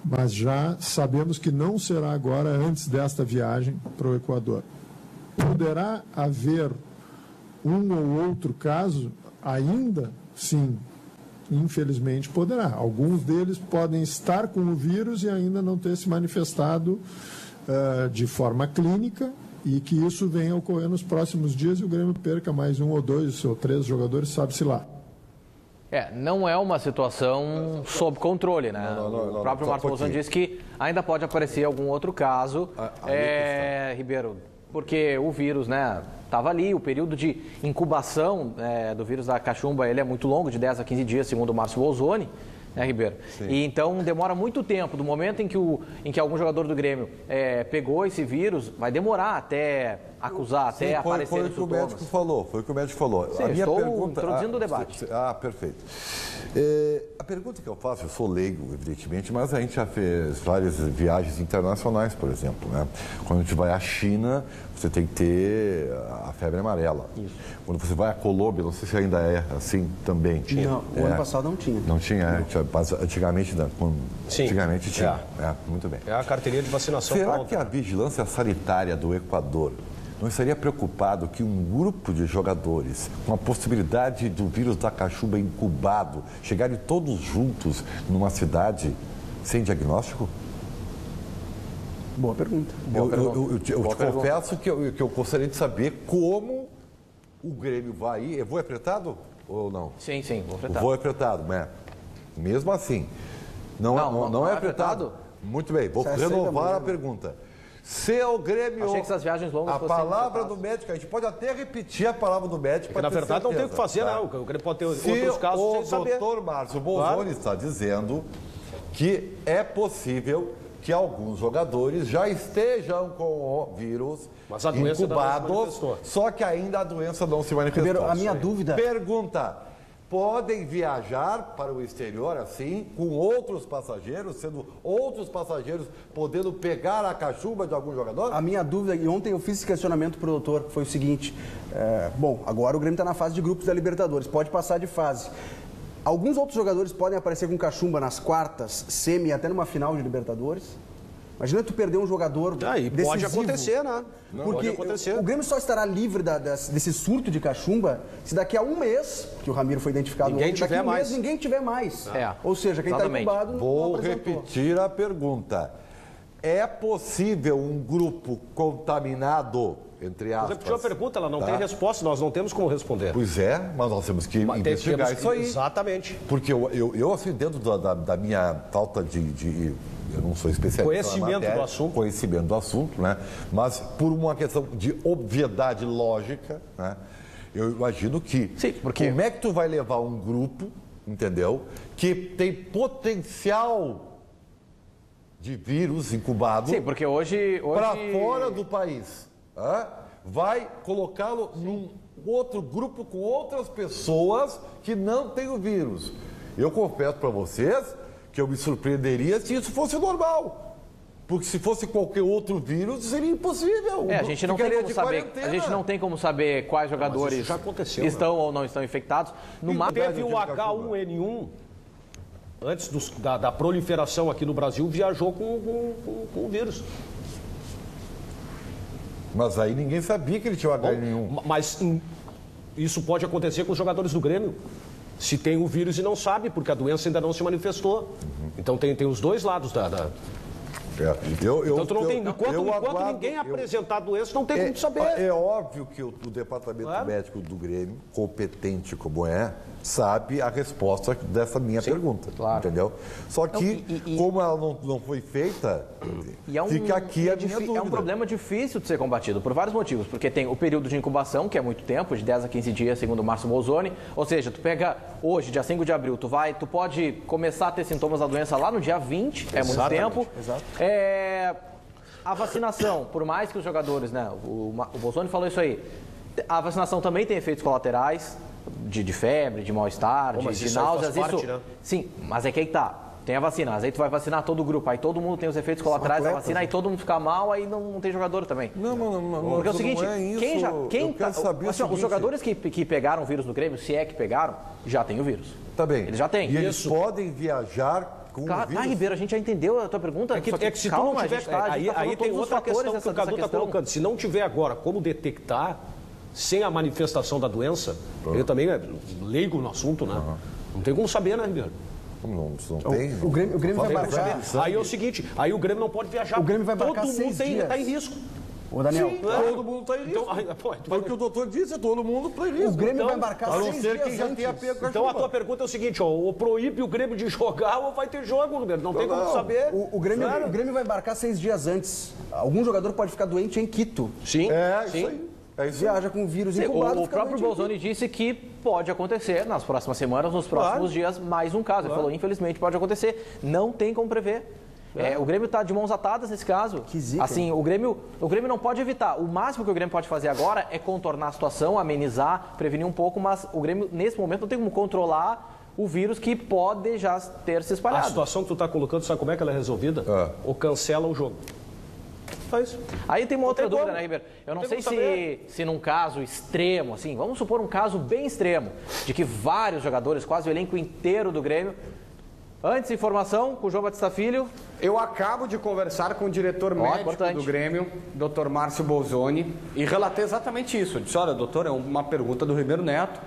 Speaker 7: Mas já sabemos que não será agora antes desta viagem para o Equador. Poderá haver um ou outro caso ainda? Sim, infelizmente poderá. Alguns deles podem estar com o vírus e ainda não ter se manifestado de forma clínica e que isso venha a ocorrer nos próximos dias e o Grêmio perca mais 1 ou 2 ou 3 jogadores, sabe-se lá.
Speaker 1: Não é uma situação sob controle, né? O próprio Marcos Bolzan disse que ainda pode aparecer algum outro caso, Ribeiro, porque o vírus, né, estava ali, o período de incubação do vírus da cachumba, ele é muito longo, de 10 a 15 dias, segundo o Márcio Bolzoni, né, Ribeiro? Sim. E então demora muito tempo, do momento em que algum jogador do Grêmio pegou esse vírus, vai demorar até acusar, até aparecer os sintomas. Foi o
Speaker 4: que o médico falou.
Speaker 1: Sim, estou introduzindo o debate.
Speaker 4: Perfeito. A pergunta que eu faço, eu sou leigo, evidentemente, mas a gente já fez várias viagens internacionais, por exemplo, né? Quando a gente vai à China, você tem que ter a febre amarela. Isso. Quando você vai à Colômbia, não sei se ainda é assim também.
Speaker 3: Não, o ano passado não tinha.
Speaker 4: Não tinha, antigamente não.
Speaker 6: Sim.
Speaker 4: Antigamente tinha. Muito bem.
Speaker 6: É a carteirinha de vacinação.
Speaker 4: Será que a vigilância sanitária do Equador não estaria preocupado que um grupo de jogadores com a possibilidade do vírus da cachumba incubado chegarem todos juntos numa cidade sem diagnóstico?
Speaker 3: Boa pergunta.
Speaker 4: Eu te confesso que eu gostaria de saber como o Grêmio vai ir. Eu vou apretado ou não?
Speaker 1: Sim, vou apretado.
Speaker 4: Vou apretado, né? Mesmo assim. Não é apretado? Muito bem, vou renovar a pergunta. Se o Grêmio...
Speaker 1: Achei que essas viagens longas
Speaker 4: a palavra do médico, a gente pode até repetir a palavra do médico.
Speaker 6: Porque, na verdade, não tem o que fazer, tá? Não. O Grêmio pode ter outros casos sem saber.
Speaker 4: O doutor Márcio Bolzoni está dizendo que é possível que alguns jogadores já estejam com o vírus incubados, só que ainda a doença não se manifestou.
Speaker 3: Primeiro, a minha dúvida...
Speaker 4: Pergunta... Podem viajar para o exterior assim, com outros passageiros, sendo outros passageiros podendo pegar a cachumba de algum jogador?
Speaker 3: A minha dúvida, e ontem eu fiz esse questionamento para o doutor, foi o seguinte, agora o Grêmio está na fase de grupos da Libertadores, pode passar de fase. Alguns outros jogadores podem aparecer com cachumba nas quartas, semi, até numa final de Libertadores? Imagina tu perder um jogador decisivo.
Speaker 6: Pode acontecer, né?
Speaker 3: Porque o Grêmio só estará livre desse surto de cachumba se daqui a um mês, que o Ramiro foi identificado
Speaker 6: ninguém tiver mais.
Speaker 3: Ninguém tiver mais. Ou seja, quem está incubado não
Speaker 4: Vou repetir a pergunta. É possível um grupo contaminado, entre aspas...
Speaker 6: Você repetiu a pergunta, ela não tem resposta, nós não temos como responder.
Speaker 4: Pois é, mas nós temos que investigar isso aí.
Speaker 6: Exatamente.
Speaker 4: Porque eu assim, dentro da minha falta de eu não sou especialista na matéria, conhecimento do assunto, né? Mas por uma questão de obviedade lógica, né? Eu imagino que...
Speaker 1: Sim, porque...
Speaker 4: Como é que tu vai levar um grupo, entendeu? Que tem potencial de vírus incubado...
Speaker 1: Sim, porque hoje...
Speaker 4: para fora do país. Vai colocá-lo num outro grupo com outras pessoas que não têm o vírus. Eu confesso para vocês... que eu me surpreenderia se isso fosse normal. Porque se fosse qualquer outro vírus, seria impossível.
Speaker 1: A gente não tem como saber. A gente não tem como saber quais jogadores estão ou não estão infectados.
Speaker 6: Teve o H1N1, antes da proliferação aqui no Brasil, viajou com o vírus.
Speaker 4: Mas aí ninguém sabia que ele tinha o H1N1.
Speaker 6: Mas isso pode acontecer com os jogadores do Grêmio. Se tem o vírus e não sabe, porque a doença ainda não se manifestou. Então tem os dois lados Então tu não tem, enquanto ninguém apresentar a doença, não tem como saber.
Speaker 4: É óbvio que o departamento médico do Grêmio, competente como sabe a resposta dessa minha pergunta, entendeu? Só que, como ela não foi feita, fica aqui a minha dúvida.
Speaker 1: É um problema difícil de ser combatido, por vários motivos, porque tem o período de incubação, que é muito tempo, de 10 a 15 dias, segundo o Márcio Bolzoni, ou seja, tu pega hoje, dia 5 de abril, tu pode começar a ter sintomas da doença lá no dia 20, é muito tempo.
Speaker 3: Exato.
Speaker 1: A vacinação, por mais que os jogadores, né, o Bolzoni falou isso aí, a vacinação também tem efeitos colaterais, de febre, de mal-estar, de náuseas.
Speaker 6: Né?
Speaker 1: Sim, mas é que aí tá. Tem a vacina, mas aí tu vai vacinar todo o grupo, aí todo mundo tem os efeitos colaterais da vacina, aí todo mundo fica mal, aí não tem jogador também.
Speaker 4: Não,
Speaker 1: porque é o seguinte, os jogadores que pegaram o vírus do Grêmio, se é que pegaram, já tem o vírus.
Speaker 4: Tá bem.
Speaker 1: Eles já têm.
Speaker 4: E eles podem viajar com o vírus?
Speaker 1: Ribeiro, a gente já entendeu a tua pergunta.
Speaker 6: É que se tu não tiver... Aí tem outra questão que o Cadu está colocando. Se não tiver agora como detectar sem a manifestação da doença, ele também é leigo no assunto, né? Não tem como saber, né, Ribeiro?
Speaker 4: Não tem.
Speaker 3: O Grêmio vai embarcar.
Speaker 6: Aí é o seguinte, aí o Grêmio não pode viajar.
Speaker 3: O Grêmio vai embarcar
Speaker 6: todo mundo está em risco.
Speaker 3: Ô, Daniel.
Speaker 6: Sim, todo mundo está em risco.
Speaker 4: Foi o que o doutor disse, todo mundo está em risco.
Speaker 3: O Grêmio vai embarcar 6 dias
Speaker 4: a não ser quem já tenha pego.
Speaker 6: Então a tua pergunta é o seguinte, ou proíbe o Grêmio de jogar ou vai ter jogo, Ribeiro. Não tem como saber.
Speaker 3: O Grêmio vai embarcar 6 dias antes. Algum jogador pode ficar doente em Quito.
Speaker 6: Sim.
Speaker 4: Isso aí.
Speaker 3: Viaja com o vírus incubado.
Speaker 1: O próprio Bolzoni disse que pode acontecer nas próximas semanas, nos próximos dias, mais um caso. Ele falou, infelizmente, pode acontecer. Não tem como prever. O Grêmio está de mãos atadas nesse caso.
Speaker 3: Que zica.
Speaker 1: Assim, o Grêmio não pode evitar. O máximo que o Grêmio pode fazer agora é contornar a situação, amenizar, prevenir um pouco, mas o Grêmio, nesse momento, não tem como controlar o vírus que pode já ter se espalhado.
Speaker 6: A situação que tu está colocando, sabe como é que ela é resolvida? Ou cancela o jogo. Faz.
Speaker 1: Aí tem uma outra dúvida, né, Ribeiro? Eu não sei se num caso extremo, assim, vamos supor um caso bem extremo, de que vários jogadores, quase o elenco inteiro do Grêmio. Antes, informação com o João Batista Filho.
Speaker 2: Eu acabo de conversar com o diretor médico do Grêmio, Dr. Márcio Bolzoni, e relatei exatamente isso. Eu disse, olha, doutor, é uma pergunta do Ribeiro Neto,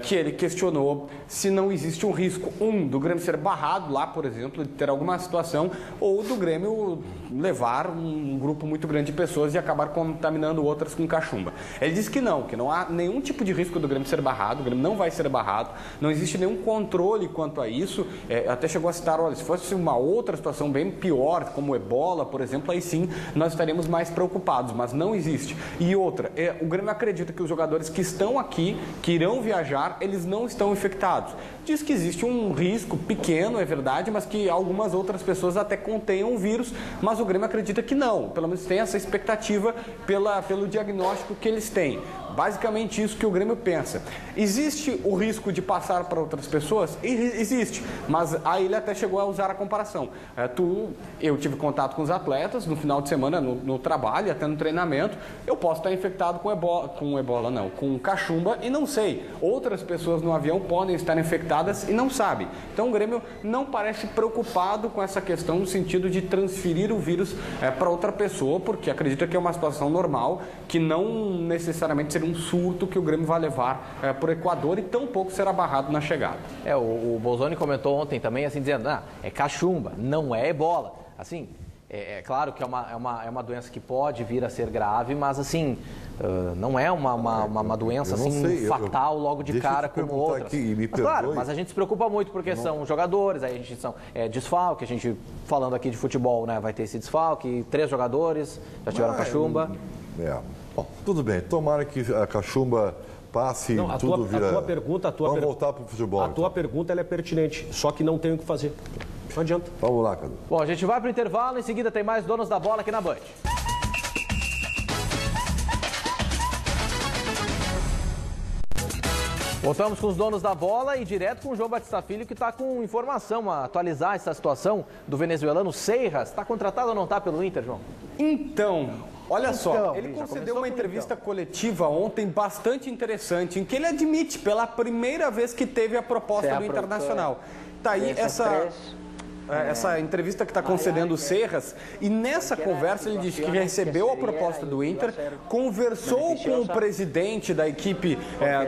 Speaker 2: que ele questionou se não existe um risco, do Grêmio ser barrado lá, por exemplo, de ter alguma situação, ou do Grêmio levar um grupo muito grande de pessoas e acabar contaminando outras com cachumba. Ele disse que não há nenhum tipo de risco do Grêmio ser barrado, o Grêmio não vai ser barrado, não existe nenhum controle quanto a isso. Até chegou a citar, olha, se fosse uma outra situação bem pior, como o ebola, por exemplo, aí sim nós estaríamos mais preocupados, mas não existe. E outra, o Grêmio acredita que os jogadores que estão aqui, que irão viajar, eles não estão infectados. Diz que existe um risco pequeno, é verdade, mas que algumas outras pessoas até contenham o vírus, mas o Grêmio acredita que não. Pelo menos tem essa expectativa pelo diagnóstico que eles têm. Basicamente isso que o Grêmio pensa. Existe o risco de passar para outras pessoas? Existe, mas aí ele até chegou a usar a comparação. Eu tive contato com os atletas no final de semana, no trabalho, até no treinamento. Eu posso estar infectado com cachumba e não sei. Outras pessoas no avião podem estar infectadas e não sabem. Então o Grêmio não parece preocupado com essa questão no sentido de transferir o vírus para outra pessoa, porque acredita que é uma situação normal, que não necessariamente seria um surto que o Grêmio vai levar para o Equador e tampouco será barrado na chegada.
Speaker 1: O Bolzoni comentou ontem também, assim, dizendo, é cachumba, não é ebola. Assim, é claro que é uma doença que pode vir a ser grave, mas assim, não é uma doença assim, fatal logo de cara como outras. Claro, mas a gente se preocupa muito porque são jogadores, aí a gente são desfalque, a gente falando aqui de futebol, né, vai ter esse desfalque, 3 jogadores já tiveram cachumba.
Speaker 4: Bom, tudo bem, tomara que a cachumba passe e tudo vira... Vamos voltar para o futebol.
Speaker 6: A tua pergunta ela é pertinente, só que não tem o que fazer. Não adianta.
Speaker 4: Vamos lá, Cadu.
Speaker 1: Bom, a gente vai para o intervalo, em seguida tem mais Donos da Bola aqui na Band. Voltamos com os donos da bola e direto com o João Batista Filho, que está com informação a atualizar essa situação do venezuelano Seijas. Está contratado ou não está pelo Inter, João?
Speaker 2: Então, olha só, ele concedeu uma entrevista coletiva ontem bastante interessante, em que ele admite pela primeira vez que teve a proposta do Internacional. Tá aí essa entrevista que está concedendo o Serras, e nessa conversa ele disse que recebeu a proposta do Inter, conversou com o presidente da equipe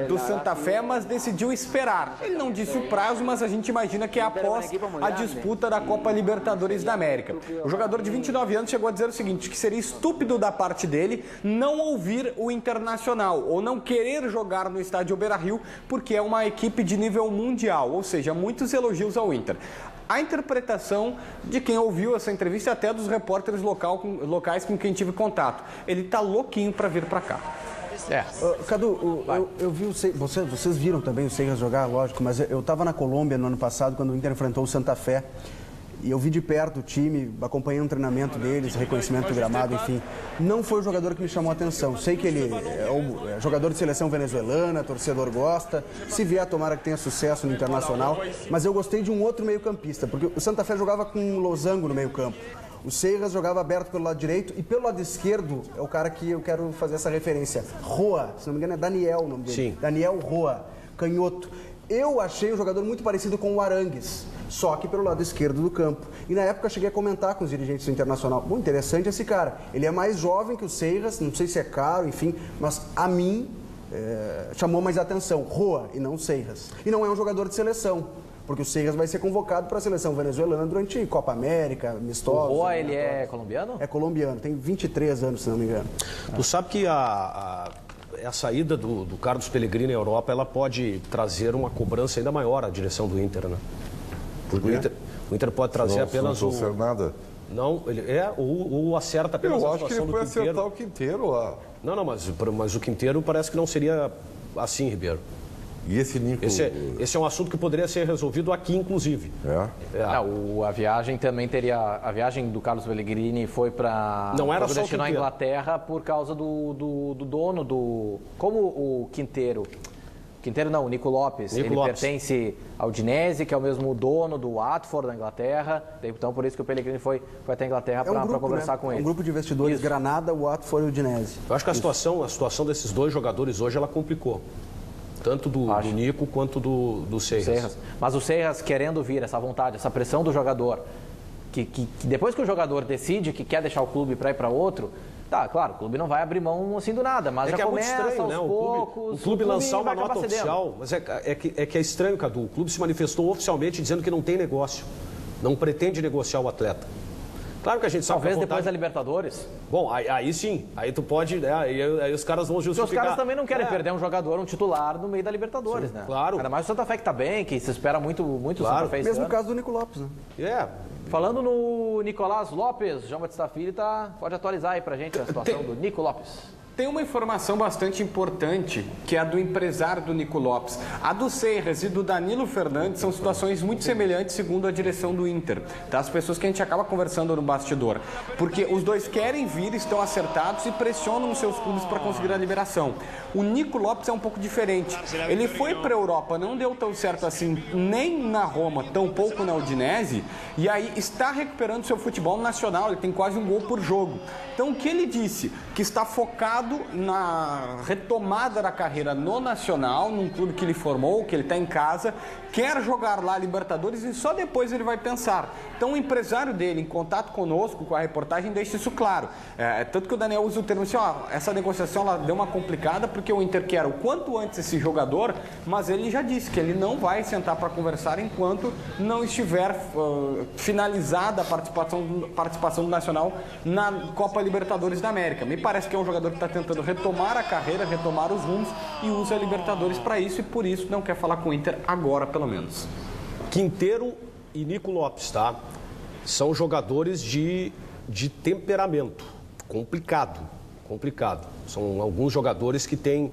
Speaker 2: do Santa Fé, mas decidiu esperar. Ele não disse o prazo, mas a gente imagina que é após a disputa da Copa Libertadores da América. O jogador de 29 anos chegou a dizer o seguinte, que seria estúpido da parte dele não ouvir o Internacional, ou não querer jogar no estádio Beira-Rio, porque é uma equipe de nível mundial, ou seja, muitos elogios ao Inter. A interpretação de quem ouviu essa entrevista, até dos repórteres locais com quem tive contato. Ele está louquinho para vir para cá.
Speaker 3: Cadu, eu vi vocês viram também o Serras jogar, lógico, mas eu estava na Colômbia no ano passado, quando o Inter enfrentou o Santa Fé. E eu vi de perto o time, acompanhei o treinamento deles, reconhecimento do gramado, enfim. Não foi o jogador que me chamou a atenção. Sei que ele é jogador de seleção venezuelana, torcedor gosta. Se vier, tomara que tenha sucesso no Internacional. Mas eu gostei de um outro meio-campista, porque o Santa Fé jogava com um losango no meio-campo. O Serras jogava aberto pelo lado direito e pelo lado esquerdo é o cara que eu quero fazer essa referência. Roa, se não me engano é Daniel o nome dele.
Speaker 6: Sim.
Speaker 3: Daniel Roa, canhoto. Eu achei um jogador muito parecido com o Arangues, só que pelo lado esquerdo do campo. E na época eu cheguei a comentar com os dirigentes do Internacional. Muito interessante esse cara. Ele é mais jovem que o Serras, não sei se é caro, enfim, mas a mim chamou mais atenção. Roa e não o Serras. E não é um jogador de seleção, porque o Serras vai ser convocado para a seleção venezuelana durante Copa América, amistosos.
Speaker 1: O Roa, ele é colombiano?
Speaker 3: É colombiano, tem 23 anos, se não me engano.
Speaker 6: Tu sabe que a saída do Carlos Pellegrini à Europa, ela pode trazer uma cobrança ainda maior à direção do Inter, né? Porque o Inter pode trazer apenas
Speaker 4: o... Não nada.
Speaker 6: Não, ele ou acerta apenas a situação do Quinteiro. Eu acho que ele foi acertar
Speaker 4: o Quinteiro lá.
Speaker 6: Não, mas o Quinteiro parece que não seria assim, Ribeiro.
Speaker 4: E esse Nico...
Speaker 6: Esse é um assunto que poderia ser resolvido aqui, inclusive.
Speaker 1: Não, a viagem também teria... A viagem do Carlos Pellegrini foi para...
Speaker 6: Não era só
Speaker 1: destinar a Inglaterra por causa do dono do... Como o Quinteiro... Quinteiro não, o Nico Lopes. Ele pertence ao Udinese, que é o mesmo dono do Watford da Inglaterra. Então, por isso que o Pellegrini foi até a Inglaterra para conversar com ele.
Speaker 3: Um grupo de investidores, isso. Granada, Watford e Udinese.
Speaker 6: Eu acho que a situação desses dois jogadores hoje, ela complicou. Tanto do Nico quanto do Serras.
Speaker 1: Mas o Serras querendo vir, essa vontade, essa pressão do jogador, que depois que o jogador decide que quer deixar o clube para ir para outro, tá, claro, o clube não vai abrir mão assim do nada, mas já começa muito estranho, aos poucos.
Speaker 6: O clube lançar uma nota oficial, mas é que é estranho, Cadu. O clube se manifestou oficialmente dizendo que não tem negócio, não pretende negociar o atleta. Claro que a gente sabe.
Speaker 1: Talvez depois da Libertadores.
Speaker 6: Bom, aí sim. Aí tu pode. Aí os caras vão justificar.
Speaker 1: Porque os caras também não querem perder um jogador, um titular no meio da Libertadores, sim, né?
Speaker 6: Claro.
Speaker 1: Ainda mais o Santa Fé que tá bem, que se espera muito
Speaker 6: claro.
Speaker 1: o Santa Fé.
Speaker 3: Mesmo caso do Nico Lopes, né?
Speaker 1: Falando no Nicolás Lopes, João Batista Filho pode atualizar aí pra gente a situação do Nico Lopes.
Speaker 2: Tem uma informação bastante importante, que é a do empresário do Nico Lopes. A do Serras e do Danilo Fernandes são situações muito semelhantes, segundo a direção do Inter. Tá? As pessoas que a gente acaba conversando no bastidor. Porque os dois querem vir, estão acertados e pressionam os seus clubes para conseguir a liberação. O Nico Lopes é um pouco diferente. Ele foi para a Europa, não deu tão certo assim, nem na Roma, tampouco na Udinese, e aí está recuperando seu futebol nacional, ele tem quase um gol por jogo. Então, o que ele disse? Que está focado na retomada da carreira no Nacional, num clube que ele formou, que ele está em casa, quer jogar lá Libertadores e só depois ele vai pensar. Então, o empresário dele, em contato conosco, com a reportagem, deixa isso claro. Tanto que o Daniel usa o termo assim, essa negociação ela deu uma complicada porque o Inter quer o quanto antes esse jogador, mas ele já disse que ele não vai sentar para conversar enquanto não estiver finalizada a participação do Nacional na Copa Libertadores da América. Me parece que é um jogador que está tentando retomar a carreira, retomar os rumos e usa a Libertadores para isso e por isso não quer falar com o Inter agora, pelo menos.
Speaker 6: Quinteiro e Nico Lopes, tá? São jogadores de temperamento complicado. São alguns jogadores que têm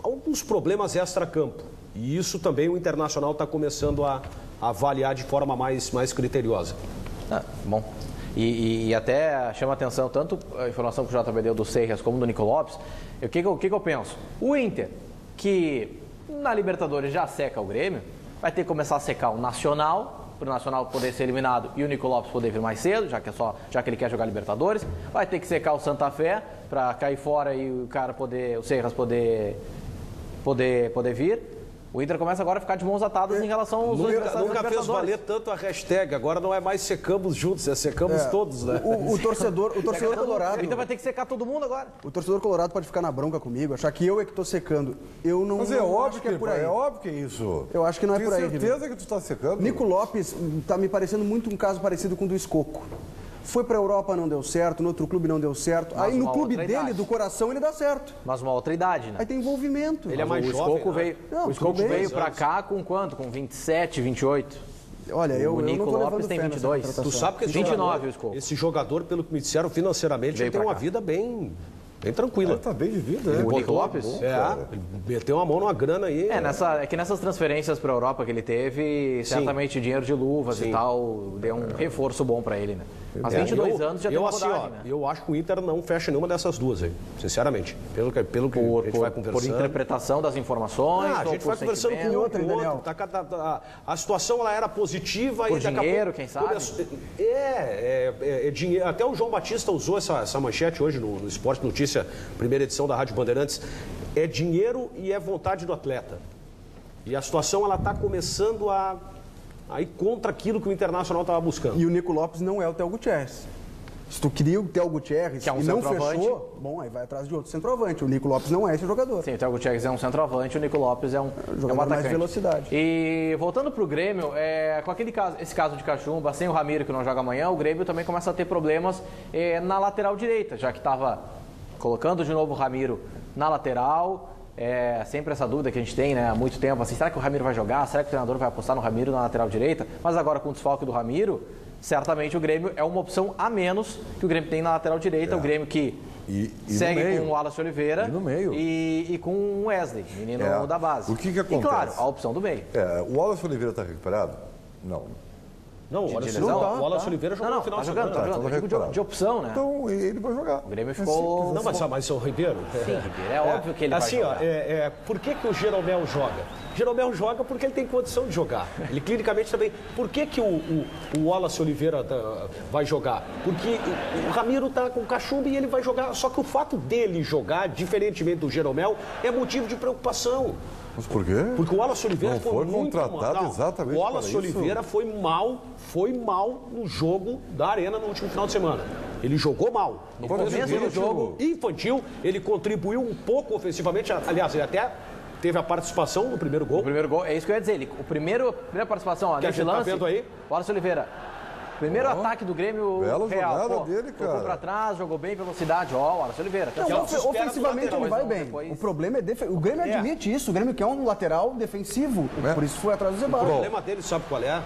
Speaker 6: alguns problemas extra-campo e isso também o Internacional está começando a avaliar de forma mais criteriosa.
Speaker 1: Bom. E até chama atenção tanto a informação que o JB deu do Serras como do Nico Lopes. O que eu penso? O Inter, que na Libertadores já seca o Grêmio, vai ter que começar a secar o Nacional, para o Nacional poder ser eliminado e o Nico Lopes poder vir mais cedo, já que ele quer jogar Libertadores. Vai ter que secar o Santa Fé para cair fora e o Serras poder vir. O Inter começa agora a ficar de mãos atadas em relação aos
Speaker 6: Nunca fez valer tanto a hashtag, agora não é mais secamos juntos, é secamos todos, né?
Speaker 3: O torcedor colorado...
Speaker 1: O Inter vai ter que secar todo mundo agora.
Speaker 3: O torcedor colorado pode ficar na bronca comigo, achar que eu é que estou secando. Eu não,
Speaker 4: Mas é
Speaker 3: não
Speaker 4: óbvio
Speaker 3: acho que é por aí.
Speaker 4: É óbvio que é isso.
Speaker 3: Eu acho que não é por aí,
Speaker 4: Tenho certeza que tu está secando.
Speaker 3: Nico Lopes está me parecendo muito um caso parecido com o do Escoco. Foi para a Europa, não deu certo, no outro clube não deu certo.
Speaker 1: Mas
Speaker 3: aí no
Speaker 1: uma
Speaker 3: clube
Speaker 1: outra
Speaker 3: dele,
Speaker 1: idade.
Speaker 3: do coração, ele dá certo.
Speaker 1: Mas uma outra idade, né?
Speaker 3: Aí tem envolvimento.
Speaker 6: Ele é mais
Speaker 1: o
Speaker 6: jovem,
Speaker 1: Escoco
Speaker 6: né?
Speaker 1: veio,
Speaker 3: Não,
Speaker 1: o Escoco
Speaker 3: tudo bem.
Speaker 1: veio pra cá com quanto? Com 27, 28?
Speaker 3: Olha, eu
Speaker 1: O
Speaker 3: não
Speaker 1: Nico
Speaker 3: tô
Speaker 1: Lopes
Speaker 3: levando
Speaker 1: tem
Speaker 3: fé nessa
Speaker 1: 22.
Speaker 3: contratação.
Speaker 6: Tu sabe que esse
Speaker 1: 29
Speaker 6: jogador,
Speaker 1: o Escoco.
Speaker 6: esse jogador, pelo que me disseram, financeiramente,
Speaker 1: Veio
Speaker 6: ele tem
Speaker 1: pra
Speaker 6: uma
Speaker 1: cá.
Speaker 6: vida bem tranquila.
Speaker 4: Ele tá bem de vida, né?
Speaker 1: O Nico Lopes?
Speaker 6: Ele meteu uma mão numa grana aí.
Speaker 1: É que nessas transferências pra Europa que ele teve, certamente dinheiro de luvas e tal, deu um reforço bom pra ele, né? Mas 22 anos já tem uma rodagem, né?
Speaker 6: Eu acho que o Inter não fecha nenhuma dessas duas aí, sinceramente. Pelo que a gente vai conversando.
Speaker 1: Por interpretação das informações,
Speaker 6: A
Speaker 1: ou
Speaker 6: gente
Speaker 1: por
Speaker 6: vai conversando com
Speaker 1: sentimento?
Speaker 6: o
Speaker 3: outra,
Speaker 6: outro.
Speaker 3: Daniel.
Speaker 6: A situação ela era positiva
Speaker 1: Por
Speaker 6: e daqui a
Speaker 1: dinheiro,
Speaker 6: pouco
Speaker 1: quem sabe?
Speaker 6: É dinheiro. Até o João Batista usou essa manchete hoje no Esporte Notícia, primeira edição da Rádio Bandeirantes. É dinheiro e é vontade do atleta. E a situação ela está começando a ir contra aquilo que o Internacional estava buscando.
Speaker 3: E o Nico Lopes não é o Theo Gutierrez. Se tu queria o Theo Gutierrez
Speaker 1: Que é um
Speaker 3: e não
Speaker 1: centroavante.
Speaker 3: fechou, bom, aí vai atrás de outro centroavante. O Nico Lopes não é esse jogador.
Speaker 1: Sim, o Thiago Gutierrez é um centroavante, o Nico Lopes é um
Speaker 3: jogador mais
Speaker 1: atacante.
Speaker 3: velocidade.
Speaker 1: E voltando pro Grêmio, com esse caso de Cachumba, sem o Ramiro que não joga amanhã, o Grêmio também começa a ter problemas na lateral direita, já que estava colocando de novo o Ramiro na lateral. Sempre essa dúvida que a gente tem, né, há muito tempo, assim, será que o Ramiro vai jogar? Será que o treinador vai apostar no Ramiro na lateral direita? Mas agora com o desfalque do Ramiro, certamente o Grêmio é uma opção a menos que o Grêmio tem na lateral direita, o Grêmio que segue com o Wallace Oliveira
Speaker 4: E no meio.
Speaker 1: E com o Wesley, menino da base.
Speaker 4: O que acontece?
Speaker 1: E claro, a opção do meio.
Speaker 4: O Wallace Oliveira está recuperado? Não.
Speaker 6: Não, o Wallace Oliveira jogou no final
Speaker 1: tá
Speaker 6: de
Speaker 1: jogando,
Speaker 6: semana.
Speaker 1: tá jogando. Eu digo de opção, né?
Speaker 4: Então ele vai jogar.
Speaker 1: O Grêmio ficou...
Speaker 6: Não, mas o Ribeiro...
Speaker 1: Sim, Ribeiro, é óbvio que ele vai
Speaker 6: assim,
Speaker 1: jogar.
Speaker 6: Por que o Jeromel joga? Jeromel joga porque ele tem condição de jogar. Ele clinicamente também. Por que o Wallace Oliveira vai jogar? Porque o Ramiro tá com cachumba e ele vai jogar. Só que o fato dele jogar, diferentemente do Jeromel, é motivo de preocupação.
Speaker 4: Mas por quê?
Speaker 6: Porque o Wallace Oliveira
Speaker 4: Não
Speaker 6: foi
Speaker 4: foi
Speaker 6: muito
Speaker 4: contratado
Speaker 6: mal.
Speaker 4: exatamente
Speaker 6: O Wallace
Speaker 4: para isso.
Speaker 6: Oliveira foi mal no jogo da Arena no último final de semana. Ele jogou mal. No
Speaker 1: começo do jogo
Speaker 6: infantil, ele contribuiu um pouco ofensivamente. Aliás, ele até teve a participação no primeiro gol.
Speaker 1: O primeiro gol, é isso que eu ia dizer. A primeira participação,
Speaker 6: Que a
Speaker 1: nesse
Speaker 6: gente tá
Speaker 1: lance,
Speaker 6: vendo aí?
Speaker 1: Wallace Oliveira. Primeiro ataque do Grêmio
Speaker 4: bela
Speaker 1: real.
Speaker 4: jogada dele,
Speaker 1: Tocou
Speaker 4: cara.
Speaker 1: pra trás, jogou bem, velocidade. Wallace Oliveira.
Speaker 3: Não,
Speaker 6: Então, se espera do
Speaker 3: ofensivamente
Speaker 6: lateral,
Speaker 3: ele vai
Speaker 1: mas
Speaker 3: bem.
Speaker 1: depois-
Speaker 3: O problema é o Grêmio admite isso. O Grêmio quer um lateral defensivo. Por isso foi atrás do
Speaker 6: O
Speaker 3: Zeballo.
Speaker 6: problema dele, sabe qual é?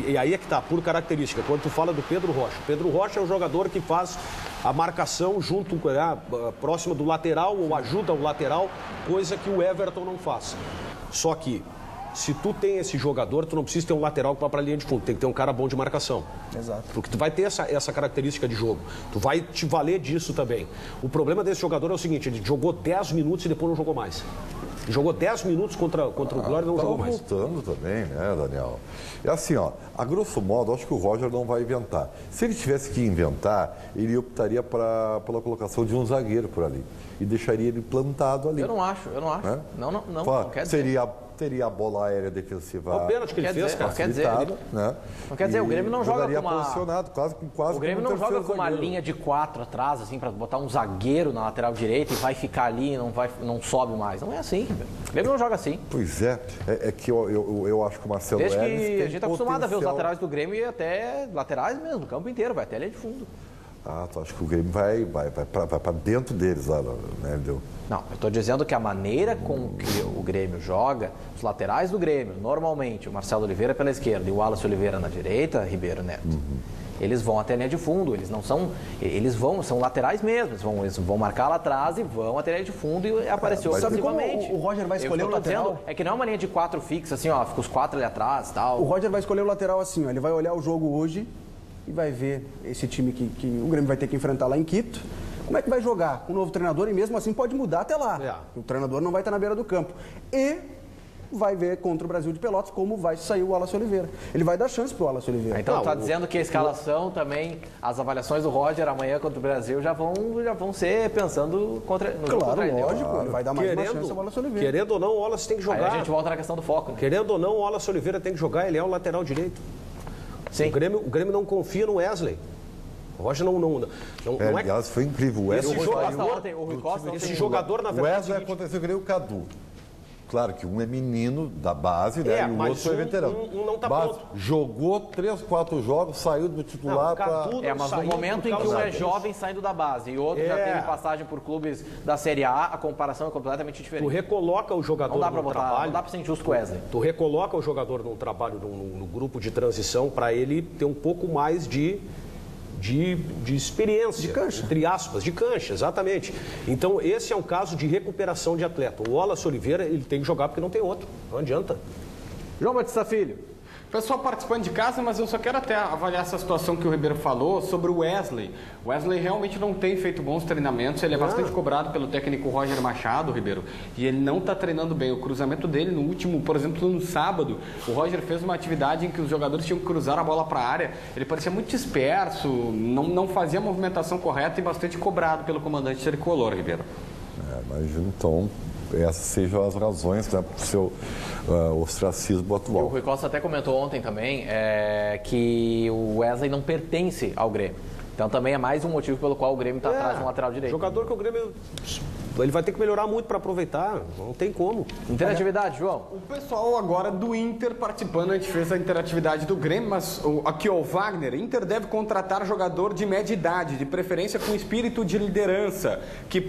Speaker 6: E aí é que tá, por característica. Quando tu fala do Pedro Rocha. Pedro Rocha é o jogador que faz a marcação junto, próxima do lateral ou ajuda o lateral, coisa que o Everton não faz. Só que, se tu tem esse jogador, tu não precisa ter um lateral que vá para a linha de fundo, tem que ter um cara bom de marcação.
Speaker 3: Exato.
Speaker 6: Porque tu vai ter essa característica de jogo. Tu vai te valer disso também. O problema desse jogador é o seguinte, ele jogou 10 minutos e depois não jogou mais. Ele jogou 10 minutos contra o Glória e não jogou mais.
Speaker 4: Voltando também, né, Daniel? É assim, ó, a grosso modo, acho que o Roger não vai inventar. Se ele tivesse que inventar, ele optaria pela colocação de um zagueiro por ali. E deixaria ele plantado ali.
Speaker 1: Eu não acho.
Speaker 4: Né?
Speaker 1: Não quer dizer.
Speaker 4: Teria a bola aérea defensiva
Speaker 6: O pênalti que ele
Speaker 1: Quer
Speaker 6: fez,
Speaker 1: dizer,
Speaker 6: cara.
Speaker 1: não quer dizer,
Speaker 4: facilitada, né?
Speaker 1: Não quer dizer, o Grêmio não joga
Speaker 4: jogaria
Speaker 1: com uma-
Speaker 4: posicionado, quase
Speaker 1: O Grêmio
Speaker 4: como
Speaker 1: não joga
Speaker 4: terceiro
Speaker 1: com uma
Speaker 4: zagueiro.
Speaker 1: linha de 4 atrás, assim, pra botar um zagueiro na lateral direita e vai ficar ali e não sobe mais. Não é assim, Ribeiro. O Grêmio não joga assim.
Speaker 4: Pois é que eu acho que o Marcelo
Speaker 1: Desde
Speaker 4: Hermes
Speaker 1: que
Speaker 4: tem
Speaker 1: a gente tá acostumado a ver os
Speaker 4: potencial.
Speaker 1: laterais do Grêmio e até laterais mesmo, o campo inteiro, vai até a linha de fundo.
Speaker 4: Tu acha que o Grêmio vai para dentro deles lá, né? Deu.
Speaker 1: Não, eu estou dizendo que a maneira com que o Grêmio joga, os laterais do Grêmio, normalmente, o Marcelo Oliveira pela esquerda e o Wallace Oliveira na direita, Ribeiro Neto, eles vão até a linha de fundo, eles não são, são laterais mesmo, eles vão marcar lá atrás e vão até a linha de fundo e apareceu
Speaker 3: Sabe como
Speaker 1: ofensivamente.
Speaker 3: o Roger vai escolher o lateral?
Speaker 1: É que não é uma linha de 4 fixa, assim, ó, fica os 4 ali atrás e tal.
Speaker 3: O Roger vai escolher o lateral assim, ó. Ele vai olhar o jogo hoje e vai ver esse time que o Grêmio vai ter que enfrentar lá em Quito. Como é que vai jogar com o novo treinador e mesmo assim pode mudar até lá. O treinador não vai estar na beira do campo. E vai ver contra o Brasil de Pelotas como vai sair o Wallace Oliveira. Ele vai dar chance para o Wallace Oliveira.
Speaker 1: Então está dizendo que a escalação também, as avaliações do Roger amanhã contra o Brasil já vão ser pensando no jogo contra ele.
Speaker 3: Lógico, ele vai dar mais uma chance ao Wallace Oliveira.
Speaker 6: Querendo ou não, o Wallace tem que jogar.
Speaker 1: Aí a gente volta na questão do foco. Né?
Speaker 6: Querendo ou não, o Wallace Oliveira tem que jogar, ele é o lateral direito.
Speaker 1: Sim.
Speaker 6: O Grêmio não confia no Wesley. O Roger não é.
Speaker 4: Aliás, foi incrível. O Wesley
Speaker 6: Esse jogador, na verdade.
Speaker 4: O Wesley aconteceu que nem o Cadu. Claro que um é menino da base, né? E o outro foi veterano.
Speaker 6: Um não tá pronto.
Speaker 4: Jogou 3, 4 jogos, saiu do titular para...
Speaker 1: Mas no momento em que um é jovem saindo da base e o outro já teve passagem por clubes da Série A, a comparação é completamente diferente.
Speaker 6: Tu recoloca o jogador no trabalho.
Speaker 1: Não dá para ser injusto com o Wesley.
Speaker 6: Tu recoloca o jogador num trabalho, no grupo de transição, para ele ter um pouco mais de experiência,
Speaker 3: de cancha.
Speaker 6: Entre aspas, de cancha, exatamente. Então, esse é um caso de recuperação de atleta. O Wallace Oliveira, ele tem que jogar porque não tem outro. Não adianta.
Speaker 1: João Batista Filho.
Speaker 2: Pessoal participando de casa, mas eu só quero até avaliar essa situação que o Ribeiro falou sobre o Wesley. O Wesley realmente não tem feito bons treinamentos, ele é bastante cobrado pelo técnico Roger Machado, Ribeiro, e ele não está treinando bem. O cruzamento dele no último, por exemplo, no sábado, o Roger fez uma atividade em que os jogadores tinham que cruzar a bola para a área, ele parecia muito disperso, não fazia a movimentação correta e bastante cobrado pelo comandante tricolor, Ribeiro.
Speaker 4: Mas então... essas sejam as razões, né, para o seu ostracismo atual.
Speaker 1: E o Rui Costa até comentou ontem também que o Wesley não pertence ao Grêmio. Então também é mais um motivo pelo qual o Grêmio está atrás de um lateral direito.
Speaker 6: Jogador que o Grêmio... ele vai ter que melhorar muito para aproveitar, não tem como.
Speaker 1: Interatividade, João.
Speaker 2: O pessoal agora do Inter participando, a gente fez a interatividade do Grêmio, mas aqui o Wagner, Inter deve contratar jogador de média idade, de preferência com espírito de liderança, que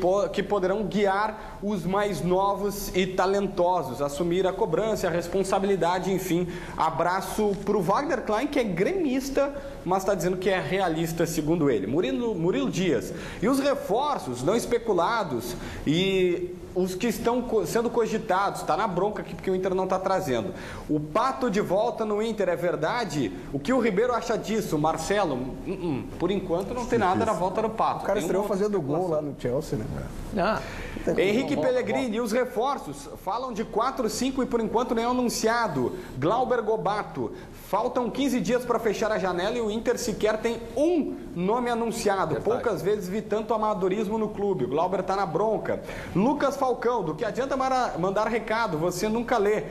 Speaker 2: poderão guiar os mais novos e talentosos, assumir a cobrança, a responsabilidade, enfim. Abraço para o Wagner Klein, que é gremista, mas está dizendo que é realista, segundo ele. Murilo Dias. E os reforços não especulados e os que estão sendo cogitados, está na bronca aqui porque o Inter não está trazendo. O Pato de volta no Inter, é verdade? O que o Ribeiro acha disso, Marcelo? Por enquanto não tem nada na volta do Pato.
Speaker 3: O cara estreou fazendo gol lá no Chelsea, né?
Speaker 2: Henrique Pellegrini, e os reforços? Falam de 4, 5 e por enquanto nem anunciado. Glauber Gobato. Faltam 15 dias para fechar a janela e o Inter sequer tem um nome anunciado. Verdade. Poucas vezes vi tanto amadorismo no clube. O Glauber está na bronca. Lucas Falcão, do que adianta mandar recado? Você nunca lê.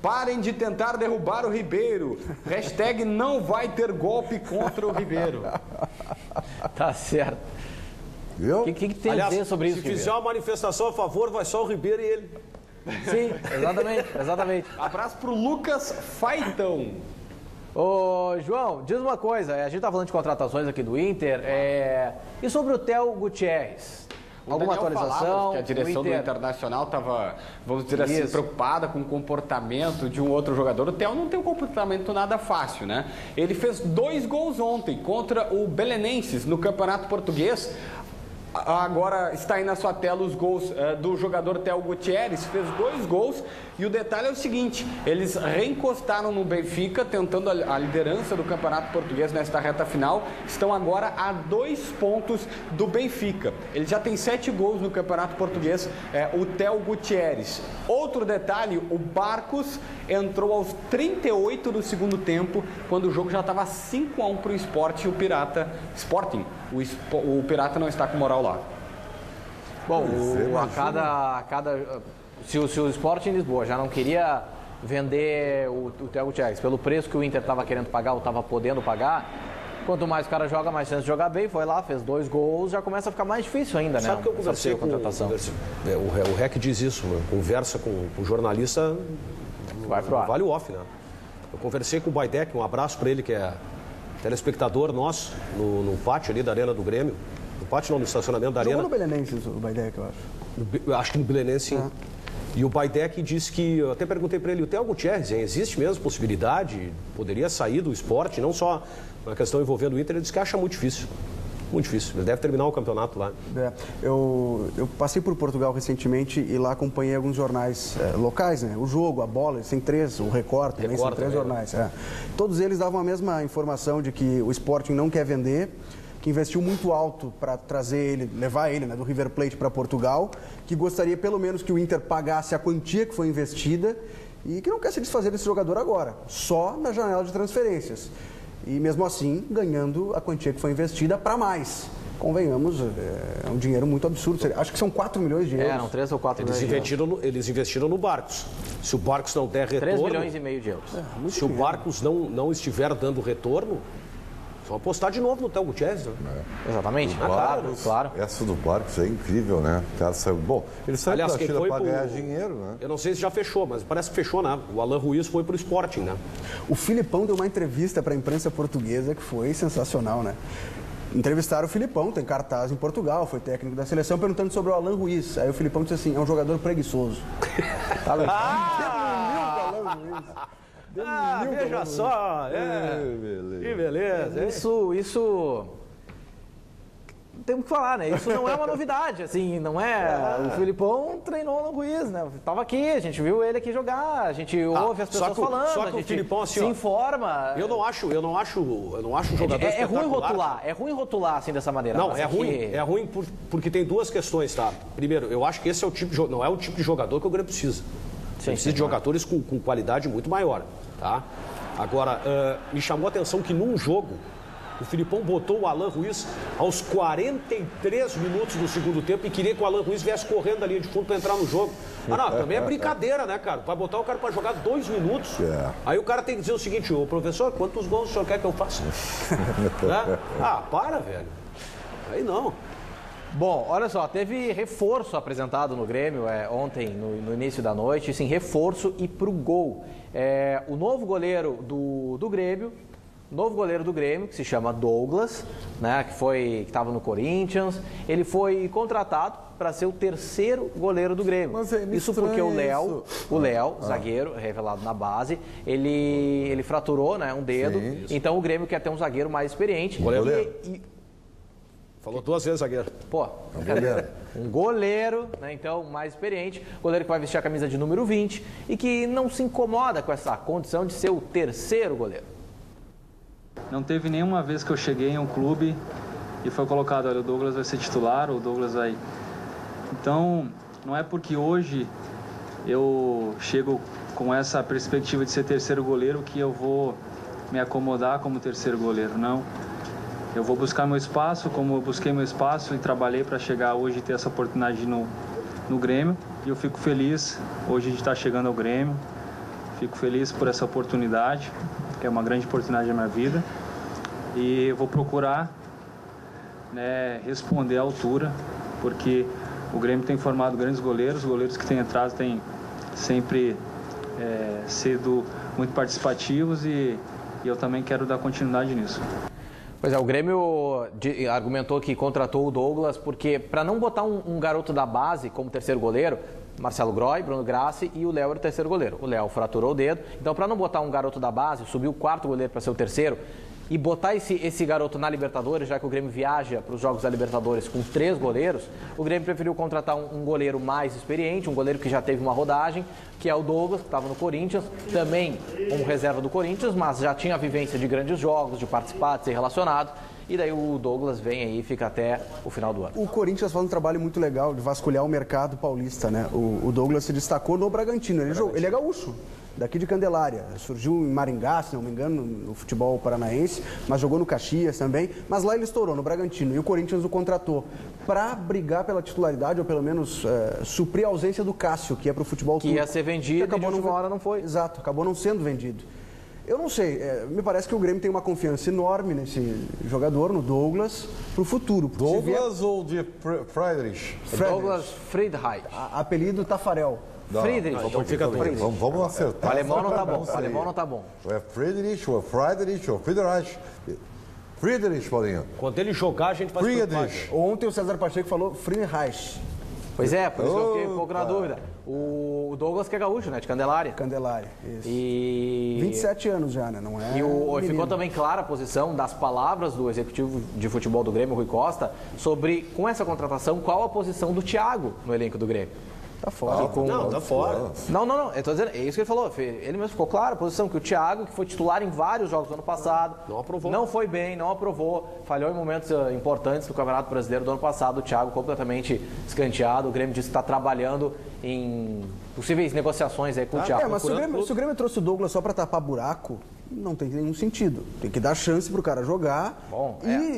Speaker 2: Parem de tentar derrubar o Ribeiro. Hashtag não vai ter golpe contra o Ribeiro.
Speaker 1: Tá certo. O que tem a dizer sobre isso,
Speaker 6: se fizer uma manifestação a favor, vai só o Ribeiro e ele.
Speaker 1: Sim, exatamente.
Speaker 2: Abraço pro Lucas Faitão.
Speaker 1: Ô, João, diz uma coisa, a gente tá falando de contratações aqui do Inter, e sobre o Theo Gutierrez? Alguma atualização?
Speaker 2: Que a direção do Internacional estava, vamos dizer assim, preocupada com o comportamento de um outro jogador. O Theo não tem um comportamento nada fácil, né? Ele fez 2 gols ontem contra o Belenenses no Campeonato Português. Agora está aí na sua tela os gols do jogador Theo Gutierrez, fez 2 gols e o detalhe é o seguinte, eles reencostaram no Benfica, tentando a liderança do Campeonato Português nesta reta final, estão agora a 2 pontos do Benfica. Ele já tem 7 gols no Campeonato Português, o Theo Gutierrez. Outro detalhe, o Barcos entrou aos 38 do segundo tempo, quando o jogo já estava 5-1 para o Sport e o Sporting. O Pirata não está com moral lá.
Speaker 1: Bom, se o Sport em Lisboa já não queria vender o Theo Gutierrez pelo preço que o Inter estava querendo pagar ou estava podendo pagar, quanto mais o cara joga, mais chance de jogar bem, foi lá, fez 2 gols, já começa a ficar mais difícil ainda, né?
Speaker 6: Sabe que eu conversei com o REC diz isso, né? Conversa com o jornalista,
Speaker 1: vai pro ar.
Speaker 6: Vale o off, né? Eu conversei com o Baidec, um abraço para ele, que é telespectador nosso no pátio ali da Arena do Grêmio. No pátio não, no estacionamento da Arena.
Speaker 3: Jogou no Belenenses, o Baidec, eu acho.
Speaker 6: Acho que no Belenenses, sim. E o Baidec disse que, eu até perguntei para ele, o Theo Gutierrez, existe mesmo possibilidade, poderia sair do esporte, não só na questão envolvendo o Inter, ele disse que acha muito difícil. Muito difícil, ele deve terminar o campeonato lá.
Speaker 3: Eu passei por Portugal recentemente e lá acompanhei alguns jornais locais, né? O Jogo, a Bola, eles têm 3, o Record também, são 3 jornais. Todos eles davam a mesma informação de que o Sporting não quer vender, que investiu muito alto para trazer ele, levar ele, né, do River Plate para Portugal, que gostaria pelo menos que o Inter pagasse a quantia que foi investida e que não quer se desfazer desse jogador agora, só na janela de transferências. E mesmo assim, ganhando a quantia que foi investida para mais. Convenhamos, é um dinheiro muito absurdo. Acho que são 4 milhões de euros.
Speaker 1: Eram 3 ou 4 milhões de euros.
Speaker 6: Eles investiram no Barcos. Se o Barcos não der retorno...
Speaker 1: 3 milhões e meio de euros.
Speaker 6: Se o Barcos não estiver dando retorno, vão apostar de novo no Théo Gutierrez. Né?
Speaker 1: Exatamente.
Speaker 4: Claro. Essa do Barcos é incrível, né? O cara saiu... Bom, ele saiu da China para ganhar dinheiro, né?
Speaker 6: Eu não sei se já fechou, mas parece que fechou, né? O Alan Ruiz foi para o Sporting, né?
Speaker 3: O Filipão deu uma entrevista para a imprensa portuguesa que foi sensacional, né? Entrevistaram o Filipão, tem cartaz em Portugal, foi técnico da seleção, perguntando sobre o Alan Ruiz. Aí o Filipão disse assim, é um jogador preguiçoso. Tá
Speaker 6: veja só, que beleza.
Speaker 1: Isso temos que falar, né? Isso não é uma novidade, assim, não é... O Filipão treinou no Ruiz, né? Tava aqui, a gente viu ele aqui jogar, a gente ouve as pessoas falando,
Speaker 6: só que
Speaker 1: a gente
Speaker 6: o Filipão, assim,
Speaker 1: se informa.
Speaker 6: Eu não acho jogador
Speaker 1: é ruim rotular assim dessa maneira.
Speaker 6: Não, é ruim porque tem duas questões, tá? Primeiro, eu acho que esse é o tipo de, não é o tipo de jogador que o Grêmio precisa. Precisa de jogadores com qualidade muito maior, tá? Agora, me chamou a atenção que num jogo, o Filipão botou o Alan Ruiz aos 43 minutos do segundo tempo e queria que o Alan Ruiz viesse correndo da linha de fundo para entrar no jogo. Ah, não, também é brincadeira, né, cara? Vai botar o cara para jogar 2 minutos. Aí o cara tem que dizer o seguinte, ô professor, quantos gols o senhor quer que eu faça? Né? Ah, para, velho. Aí não.
Speaker 1: Bom, olha só, teve reforço apresentado no Grêmio ontem, no início da noite, sim, reforço e pro gol. O novo goleiro do Grêmio, que se chama Douglas, né, que estava no Corinthians, ele foi contratado para ser o terceiro goleiro do Grêmio. Isso porque o Léo, zagueiro, revelado na base, ele fraturou, né, um dedo, então o Grêmio quer ter um zagueiro mais experiente.
Speaker 6: Falou 2 vezes zagueiro.
Speaker 1: Pô, um goleiro, né, então, mais experiente, goleiro que vai vestir a camisa de número 20 e que não se incomoda com essa condição de ser o terceiro goleiro.
Speaker 5: Não teve nenhuma vez que eu cheguei em um clube e foi colocado, olha, o Douglas vai ser titular, o Douglas vai... Então, não é porque hoje eu chego com essa perspectiva de ser terceiro goleiro que eu vou me acomodar como terceiro goleiro, não. Eu vou buscar meu espaço, como eu busquei meu espaço e trabalhei para chegar hoje e ter essa oportunidade no Grêmio. E eu fico feliz, hoje a gente está chegando ao Grêmio, fico feliz por essa oportunidade, que é uma grande oportunidade da minha vida. E eu vou procurar, né, responder à altura, porque o Grêmio tem formado grandes goleiros, os goleiros que têm entrado têm sempre sido muito participativos e eu também quero dar continuidade nisso.
Speaker 1: Pois é, o Grêmio argumentou que contratou o Douglas porque, para não botar um garoto da base como terceiro goleiro, Marcelo Groy, Bruno Grassi e o Léo era o terceiro goleiro. O Léo fraturou o dedo, então para não botar um garoto da base, subir o quarto goleiro para ser o terceiro e botar esse garoto na Libertadores, já que o Grêmio viaja para os jogos da Libertadores com 3 goleiros, o Grêmio preferiu contratar um goleiro mais experiente, um goleiro que já teve uma rodagem, que é o Douglas, que estava no Corinthians, também como reserva do Corinthians, mas já tinha a vivência de grandes jogos, de participar, de ser relacionado. E daí o Douglas vem aí e fica até o final do ano.
Speaker 3: O Corinthians faz um trabalho muito legal de vasculhar o mercado paulista, né? O Douglas se destacou no Bragantino. Ele é gaúcho, daqui de Candelária. Surgiu em Maringá, se não me engano, no futebol paranaense, mas jogou no Caxias também. Mas lá ele estourou, no Bragantino. E o Corinthians o contratou para brigar pela titularidade, ou pelo menos suprir a ausência do Cássio, que é para o futebol
Speaker 1: que ia ser vendido e de última hora não foi.
Speaker 3: Exato, acabou não sendo vendido. Eu não sei, me parece que o Grêmio tem uma confiança enorme nesse jogador, no Douglas, para o futuro.
Speaker 4: Douglas ou de Friedrich?
Speaker 1: Douglas Friedreich.
Speaker 3: Apelido Tafarel.
Speaker 1: Friedrich.
Speaker 4: Vamos acertar.
Speaker 1: O alemão não tá bom. O alemão não tá bom.
Speaker 4: É Friedrich, ou Friedrich, ou Friedreich. Friedrich, Paulinho.
Speaker 6: Quando ele jogar, a gente faz
Speaker 4: Friedrich.
Speaker 3: Ontem o César Pacheco falou Friedreich.
Speaker 1: Pois é, por isso que eu fiquei um pouco na dúvida. O Douglas que é gaúcho, né? De Candelária.
Speaker 3: Candelária, isso.
Speaker 1: E...
Speaker 3: 27 anos já, né? Não é.
Speaker 1: E ficou também clara a posição das palavras do executivo de futebol do Grêmio, Rui Costa, sobre, com essa contratação, qual a posição do Thiago no elenco do Grêmio.
Speaker 3: Tá fora.
Speaker 6: Não, tá fora.
Speaker 1: Não. Eu tô dizendo, é isso que ele falou. Ele mesmo ficou claro a posição que o Thiago, que foi titular em vários jogos do ano passado,
Speaker 6: não aprovou.
Speaker 1: Não foi bem, não aprovou, falhou em momentos importantes do Campeonato Brasileiro do ano passado. O Thiago completamente escanteado. O Grêmio disse que está trabalhando em possíveis negociações aí com o Thiago.
Speaker 3: Mas se o Grêmio trouxe o Douglas só para tapar buraco, não tem nenhum sentido. Tem que dar chance pro cara jogar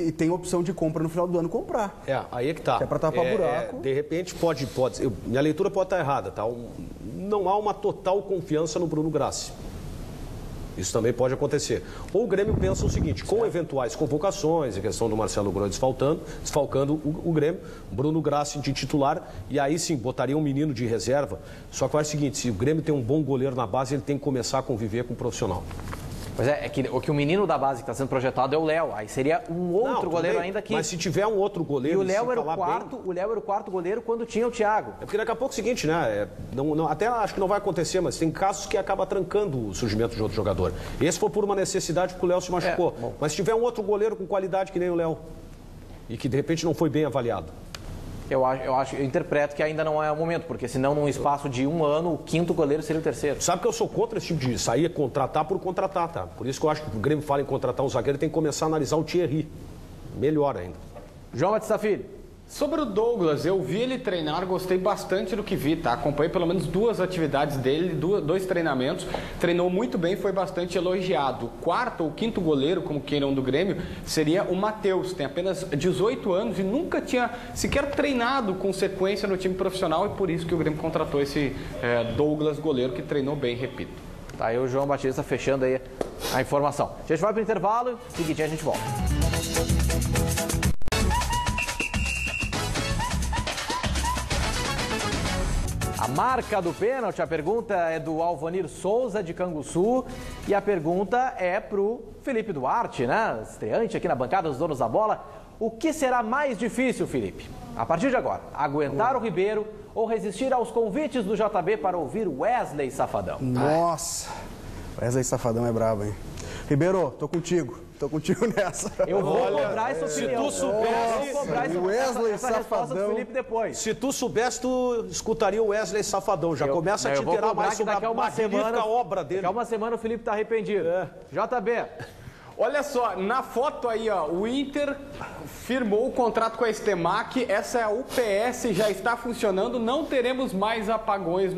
Speaker 3: e tem opção de compra no final do ano comprar.
Speaker 6: Aí é que tá.
Speaker 3: Que é para tapar buraco.
Speaker 6: De repente pode minha leitura pode estar errada, tá? Não há uma total confiança no Bruno Grassi. Isso também pode acontecer. Ou o Grêmio pensa o seguinte, com eventuais convocações, a questão do Marcelo Groi desfalcando o Grêmio, Bruno Grassi de titular, e aí sim, botaria um menino de reserva. Só que é o seguinte, se o Grêmio tem um bom goleiro na base, ele tem que começar a conviver com o profissional.
Speaker 1: Pois é que o menino da base que está sendo projetado é o Léo. Aí seria um outro goleiro ainda que...
Speaker 6: Mas se tiver um outro goleiro...
Speaker 1: E o Léo era o quarto goleiro quando tinha o Thiago.
Speaker 6: É porque daqui a pouco é o seguinte, né? Até acho que não vai acontecer, mas tem casos que acaba trancando o surgimento de outro jogador. Esse foi por uma necessidade porque o Léo se machucou. Mas se tiver um outro goleiro com qualidade que nem o Léo e que de repente não foi bem avaliado.
Speaker 1: Eu interpreto que ainda não é o momento, porque senão num espaço de um ano, o quinto goleiro seria o terceiro.
Speaker 6: Sabe que eu sou contra esse tipo de sair, contratar por contratar, tá? Por isso que eu acho que o Grêmio fala em contratar um zagueiro, tem que começar a analisar o Thierry. Melhor ainda.
Speaker 1: João Batista Filho.
Speaker 2: Sobre o Douglas, eu vi ele treinar, gostei bastante do que vi, tá? Acompanhei pelo menos 2 atividades dele, 2 treinamentos, treinou muito bem, foi bastante elogiado. O quarto ou quinto goleiro, como queiram do Grêmio, seria o Matheus, tem apenas 18 anos e nunca tinha sequer treinado com sequência no time profissional e por isso que o Grêmio contratou esse Douglas goleiro que treinou bem, repito.
Speaker 1: Tá aí o João Batista fechando aí a informação. A gente vai para o intervalo, seguinte a gente volta. A marca do pênalti, a pergunta é do Alvanir Souza, de Canguçu, e a pergunta é pro Felipe Duarte, né? Estreante aqui na bancada dos donos da bola. O que será mais difícil, Felipe? A partir de agora, aguentar o Ribeiro ou resistir aos convites do JB para ouvir Wesley Safadão?
Speaker 3: Nossa, Wesley Safadão é brabo, hein? Ribeiro, tô contigo nessa.
Speaker 1: Eu vou cobrar essa opinião.
Speaker 6: Se tu soubesse,
Speaker 3: Wesley Safadão.
Speaker 1: Do Felipe depois.
Speaker 6: Se tu soubesse, tu escutaria o Wesley Safadão. Já começa a te interar mais sobre a magnífica obra dele.
Speaker 1: Daqui a uma semana o Felipe tá arrependido. JB.
Speaker 2: Olha só, na foto aí, ó, o Inter firmou o contrato com a Estemac, essa é a UPS, já está funcionando, não teremos mais apagões no